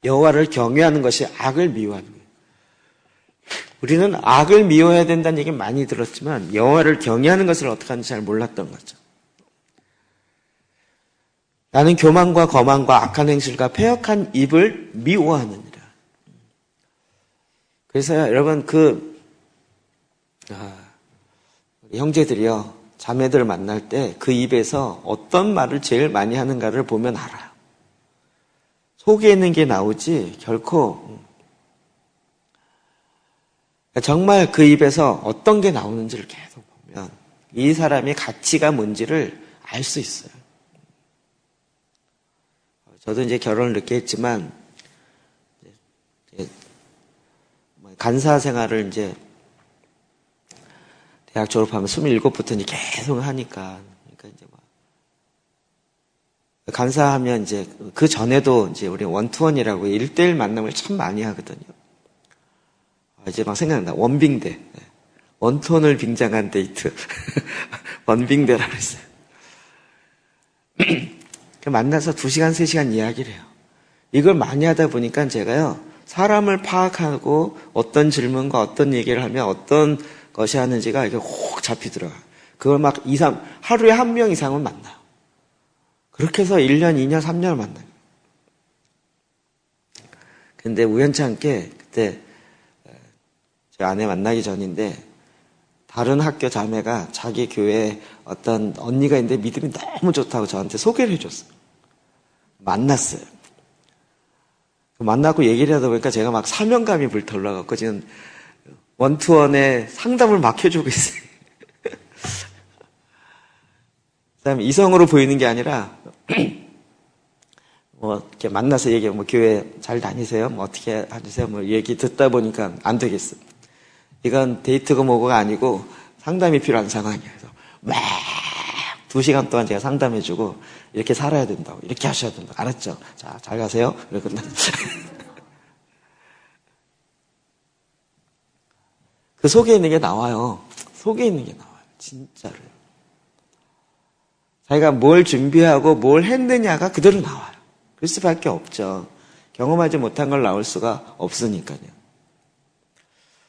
여호와를 경외하는 것이 악을 미워하는 거예요. 우리는 악을 미워해야 된다는 얘기 많이 들었지만 여호와를 경외하는 것을 어떻게 하는지 잘 몰랐던 거죠. 나는 교만과 거만과 악한 행실과 패역한 입을 미워하느니라. 그래서 여러분 우리 형제들이요, 자매들 만날 때 그 입에서 어떤 말을 제일 많이 하는가를 보면 알아요. 속에 있는 게 나오지 결코 정말 그 입에서 어떤 게 나오는지를 계속 보면 이 사람의 가치가 뭔지를 알 수 있어요. 저도 이제 결혼을 늦게 했지만 간사 생활을 이제 대학 졸업하면 27부터 이제 계속 하니까 그러니까 이제 간사하면 이제 그 전에도 이제 우리 원투원이라고 1대1 만남을 참 많이 하거든요. 이제 막 생각난다. 원빙대. 원투원을 빙장한 데이트. 원빙대라고 했어요. 만나서 2시간, 3시간 이야기를 해요. 이걸 많이 하다 보니까 제가요, 사람을 파악하고 어떤 질문과 어떤 얘기를 하면 어떤 것이 하는지가 이게 혹 잡히더라고요. 그걸 막 하루에 1명 이상은 만나요. 그렇게 해서 1년, 2년, 3년을 만나요. 근데 우연치 않게 그때 제 아내 만나기 전인데 다른 학교 자매가 자기 교회에 어떤 언니가 있는데 믿음이 너무 좋다고 저한테 소개를 해줬어요. 만났어요. 만나고 얘기를 하다 보니까 제가 막 사명감이 불타올라갖고 지금 원투원에 상담을 막 해주고 있어요. 그다음에 이성으로 보이는 게 아니라 이렇게 만나서 얘기하고 교회 잘 다니세요? 어떻게 하세요? 얘기 듣다 보니까 안 되겠어. 이건 데이트가 뭐고가 아니고 상담이 필요한 상황이에요. 그래서 막 2시간 동안 제가 상담해주고 이렇게 살아야 된다고, 이렇게 하셔야 된다고. 알았죠? 자, 잘 가세요. 그리고 그 속에 있는 게 나와요. 속에 있는 게 나와요. 진짜로. 자기가 뭘 준비하고 뭘 했느냐가 그대로 나와요. 그럴 수밖에 없죠. 경험하지 못한 걸 나올 수가 없으니까요.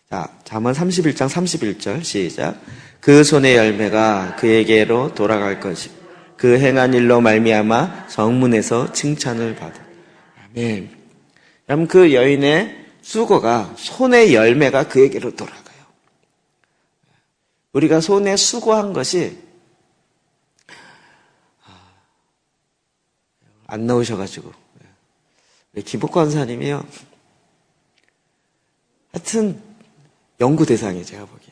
자, 잠언 31장 31절 시작. 그 손의 열매가 그에게로 돌아갈 것이고 그 행한 일로 말미암아 성문에서 칭찬을 받아. 아멘. 그럼 그 여인의 수고가 손의 열매가 그에게로 돌아가요. 우리가 손에 수고한 것이 안 나오셔가지고 김복 권사님이요. 하여튼 연구 대상이에요. 제가 보기에.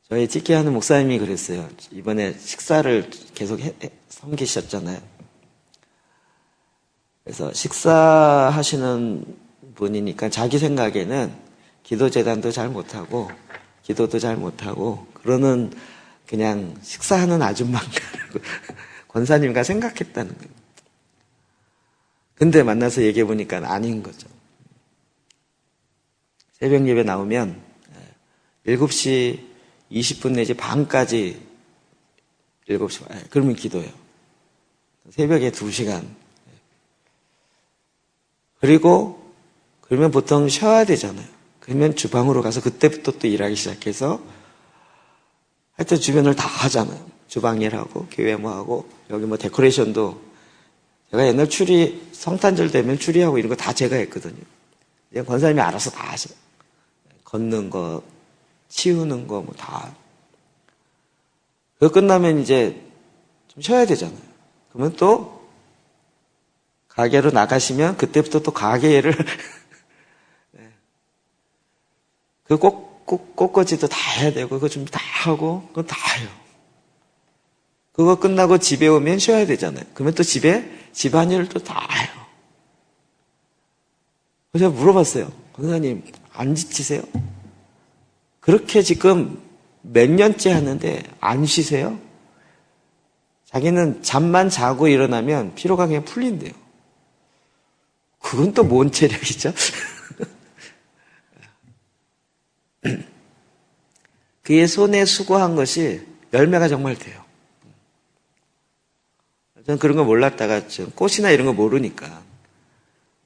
저희 찍기하는 목사님이 그랬어요. 이번에 식사를 계속 섬기셨잖아요. 그래서 식사하시는 분이니까 자기 생각에는 기도재단도 잘 못하고 기도도 잘 못하고 그러는 그냥 식사하는 아줌마인가라고 권사님과 생각했다는 거예요. 근데 만나서 얘기해 보니까 아닌 거죠. 새벽 예배 나오면 7시 20분 내지 반까지 7시, 그러면 기도해요. 새벽에 2시간. 그러면 보통 쉬어야 되잖아요. 그러면 주방으로 가서 그때부터 또 일하기 시작해서 하여튼 주변을 다 하잖아요. 주방 일하고, 교회 뭐 하고, 여기 뭐 데코레이션도 제가 옛날 성탄절 되면 추리하고 이런 거 다 제가 했거든요. 그냥 권사님이 알아서 다 하셔요. 걷는 거, 치우는 거 뭐 다. 그거 끝나면 이제 좀 쉬어야 되잖아요. 그러면 또 가게로 나가시면 그때부터 또 가게를 그 꽃꽂이도 다 해야 되고 그거 좀 다 하고 그거 다 해요. 그거 끝나고 집에 오면 쉬어야 되잖아요. 그러면 또 집안일을 또 다 해요. 그래서 제가 물어봤어요. 권사님 안 지치세요? 그렇게 지금 몇 년째 하는데 안 쉬세요? 자기는 잠만 자고 일어나면 피로가 그냥 풀린대요. 그건 또 뭔 체력이죠? 그의 손에 수고한 것이 열매가 정말 돼요. 저는 그런 거 몰랐다가 꽃이나 이런 거 모르니까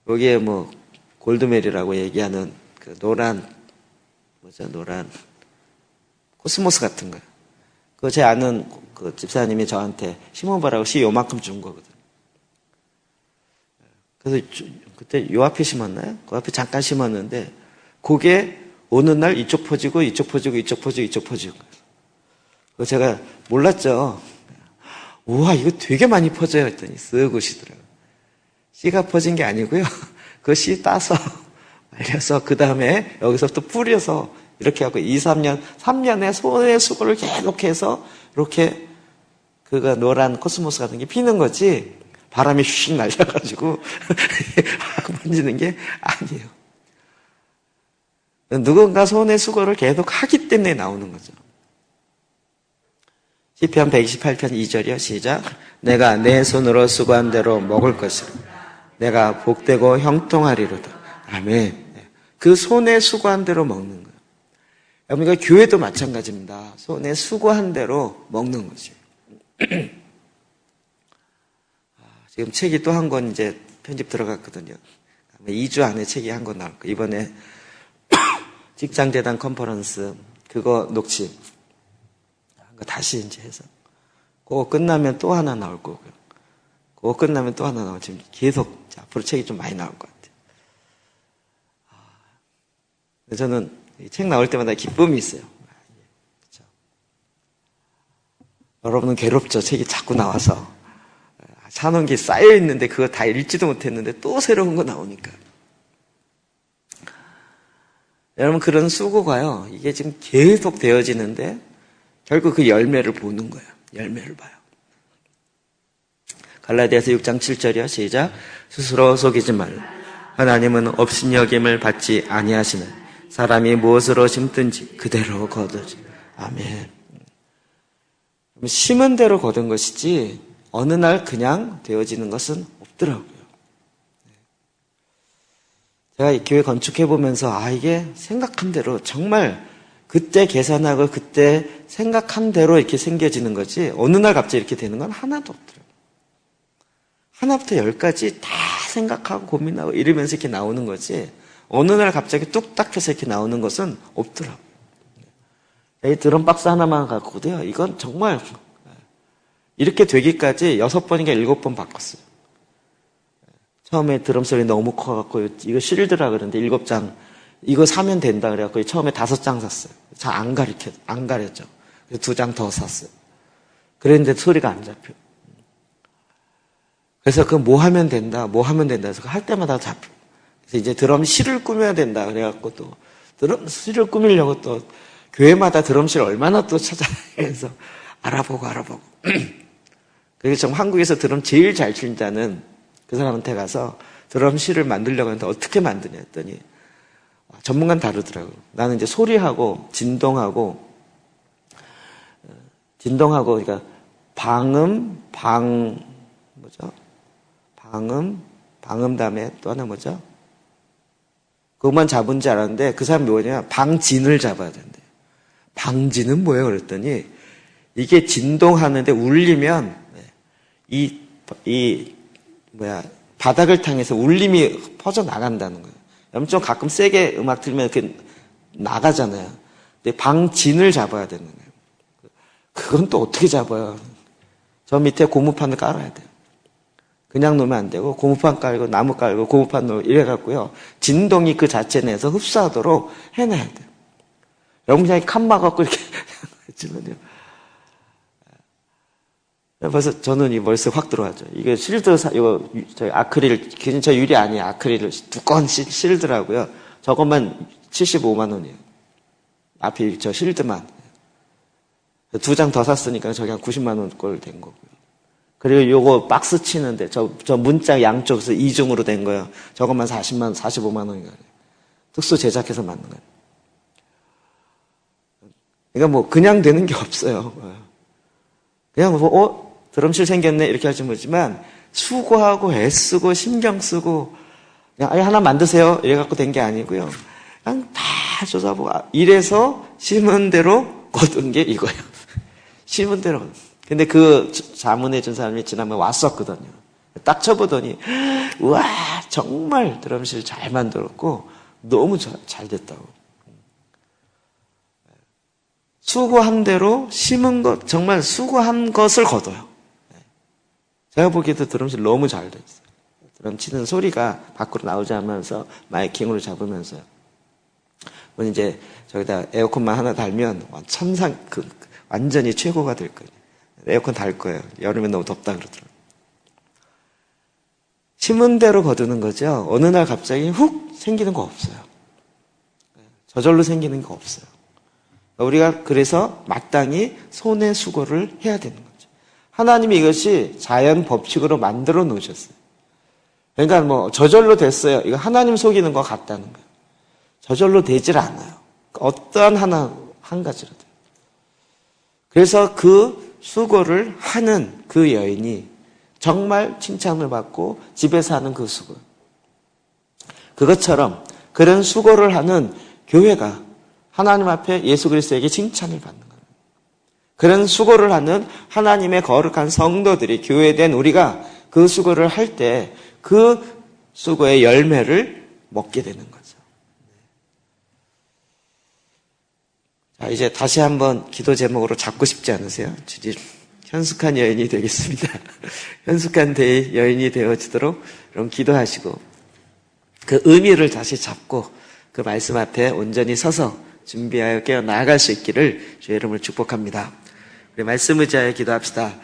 여기에 뭐 골드메리라고 얘기하는 그 노란 코스모스 같은 거요. 그거 제 아는 그 집사님이 저한테 심어보라고 씨 요만큼 준 거거든요. 그래서 그때 요 앞에 심었나요? 그 앞에 잠깐 심었는데 그게 어느 날 이쪽 퍼지고 이쪽 퍼지고 이쪽 퍼지고 이쪽 퍼지고. 그거 제가 몰랐죠. 우와 이거 되게 많이 퍼져요 했더니 쓱 오시더라고요. 씨가 퍼진 게 아니고요. 그 씨 따서 말려서 그 다음에 여기서부터 뿌려서 이렇게 하고 3년의 손의 수고를 계속해서 이렇게 그가 노란 코스모스 같은 게 피는 거지 바람이 휙 날려가지고 만지는 게 아니에요. 누군가 손의 수고를 계속 하기 때문에 나오는 거죠. 시편 128편 2절이요. 시작. 내가 내 손으로 수고한 대로 먹을 것이라. 내가 복되고 형통하리로다. 아멘. 그 손에 수고한 대로 먹는 거예요. 그러니까 교회도 마찬가지입니다. 손에 수고한 대로 먹는 거죠. 지금 책이 또 한 권 이제 편집 들어갔거든요. 2주 안에 책이 한 권 나올 거예요. 이번에 직장대단 컨퍼런스 그거 녹취 한 거 다시 이제 해서 그거 끝나면 또 하나 나올 거고요. 그거 끝나면 또 하나 나오고 지금 계속 앞으로 책이 좀 많이 나올 것 같아요. 저는 이 책 나올 때마다 기쁨이 있어요. 그렇죠? 여러분은 괴롭죠. 책이 자꾸 나와서 사놓은 게 쌓여 있는데 그거 다 읽지도 못했는데 또 새로운 거 나오니까. 여러분 그런 수고가요. 이게 지금 계속 되어지는데 결국 그 열매를 보는 거예요. 열매를 봐요. 갈라디아서 6장 7절이요. 시작. 스스로 속이지 말라. 하나님은 업신여김을 받지 아니하시는 사람이 무엇으로 심든지 그대로 거두지. 아멘. 심은 대로 거둔 것이지 어느 날 그냥 되어지는 것은 없더라고요. 제가 이 교회 건축해보면서 이게 생각한 대로 정말 그때 계산하고 그때 생각한 대로 이렇게 생겨지는 거지 어느 날 갑자기 이렇게 되는 건 하나도 없더라고요. 하나부터 열까지 다 생각하고 고민하고 이러면서 이렇게 나오는 거지 어느 날 갑자기 뚝딱 해서 이렇게 나오는 것은 없더라고요. 이 드럼 박스 하나만 갖고도요. 이건 정말 이렇게 되기까지 6번인가 7번 바꿨어요. 처음에 드럼 소리 너무 커갖고 이거 실드라 그러는데 7장 이거 사면 된다 그래갖고 처음에 5장 샀어요. 잘 안 가렸죠. 그래서 2장 더 샀어요. 그랬는데 소리가 안 잡혀. 그래서 그 뭐 하면 된다 해서 할 때마다 잡혀. 그래서 이제 드럼 실을 꾸며야 된다 그래갖고 또 드럼 실을 꾸미려고 또 교회마다 드럼실 얼마나 또 찾아다니면서 알아보고 그래서 좀 한국에서 드럼 제일 잘 친다는 그 사람한테 가서 드럼실을 만들려고 하는데 어떻게 만드냐 했더니 전문가는 다르더라고요. 나는 이제 소리하고 진동하고 그러니까 방음 다음에 또 하나 뭐죠? 그것만 잡은 줄 알았는데 그 사람이 뭐냐 방진을 잡아야 된대. 방진은 뭐예요? 그랬더니 이게 진동하는데 울리면 바닥을 향해서 울림이 퍼져 나간다는 거예요. 엄청 가끔 세게 음악 들으면 이렇게 나가잖아요. 근데 방진을 잡아야 되는 거예요. 그건 또 어떻게 잡아요? 저 밑에 고무판을 깔아야 돼요. 그냥 놓으면 안 되고 고무판 깔고 나무 깔고 고무판 놓고 이래갖고요. 진동이 그 자체 내에서 흡수하도록 해놔야 돼요. 여러분 그냥 칸 막아갖고 이렇게 했지만요. 벌써 저는 이 머릿속에 확 들어왔죠. 이게 실드, 이거, 저희 아크릴, 진짜 유리 아니에요. 아크릴을 두꺼운 실드라고요. 저것만 75만 원이에요. 앞에 저 실드만. 2장 더 샀으니까 저기 한 90만 원 꼴 된 거고요. 그리고 요거 박스 치는데, 저 문짝 양쪽에서 이중으로 된 거예요. 저것만 45만 원인가. 특수 제작해서 만든 거예요. 그러니까 뭐, 그냥 되는 게 없어요. 그냥 뭐, 드럼실 생겼네, 이렇게 할지 모르지만, 수고하고 애쓰고 신경 쓰고, 그냥 아예 하나 만드세요. 이래갖고 된 게 아니고요. 그냥 다 조사보고, 이래서 심은 대로 거둔 게 이거예요. 심은 대로. 근데 그 자문해준 사람이 지난번에 왔었거든요. 딱 쳐보더니, 우와, 정말 드럼실 잘 만들었고, 너무 잘 됐다고. 수고한 대로 심은 것, 정말 수고한 것을 거둬요. 제가 보기에도 드럼실 너무 잘 됐어요. 드럼 치는 소리가 밖으로 나오지 않으면서 마이킹으로 잡으면서요. 이제 저기다 에어컨만 하나 달면 완전히 최고가 될 거예요. 에어컨 달 거예요. 여름에 너무 덥다 그러더라고요. 심은 대로 거두는 거죠. 어느 날 갑자기 훅 생기는 거 없어요. 저절로 생기는 거 없어요. 우리가 그래서 마땅히 손의 수고를 해야 되는 거죠. 하나님이 이것이 자연 법칙으로 만들어 놓으셨어요. 그러니까 뭐 저절로 됐어요. 이거 하나님 속이는 것 같다는 거예요. 저절로 되질 않아요. 어떠한 한 가지라도. 그래서 그 수고를 하는 그 여인이 정말 칭찬을 받고 집에서 하는 그 수고. 그것처럼 그런 수고를 하는 교회가 하나님 앞에 예수 그리스도에게 칭찬을 받는 거예요. 그런 수고를 하는 하나님의 거룩한 성도들이 교회된 우리가 그 수고를 할 때 그 수고의 열매를 먹게 되는 거죠. 자, 이제 다시 한번 기도 제목으로 잡고 싶지 않으세요? 주님, 현숙한 여인이 되겠습니다. 현숙한 여인이 되어지도록 여러분 기도하시고 그 의미를 다시 잡고 그 말씀 앞에 온전히 서서 준비하여 깨어 나아갈 수 있기를 주의 이름으로 축복합니다. 우리 말씀 의지하여 기도합시다.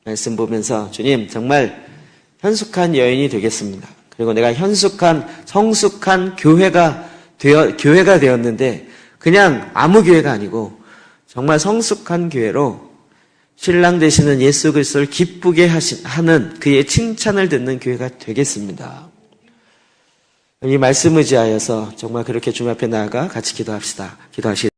말씀 보면서 주님 정말 현숙한 여인이 되겠습니다. 그리고 내가 현숙한 성숙한 교회가 되었는데 그냥 아무 교회가 아니고 정말 성숙한 교회로 신랑 되시는 예수 그리스도를 기쁘게 하는 그의 칭찬을 듣는 교회가 되겠습니다. 이 말씀 의지하여서 정말 그렇게 주님 앞에 나아가 같이 기도합시다. 기도하시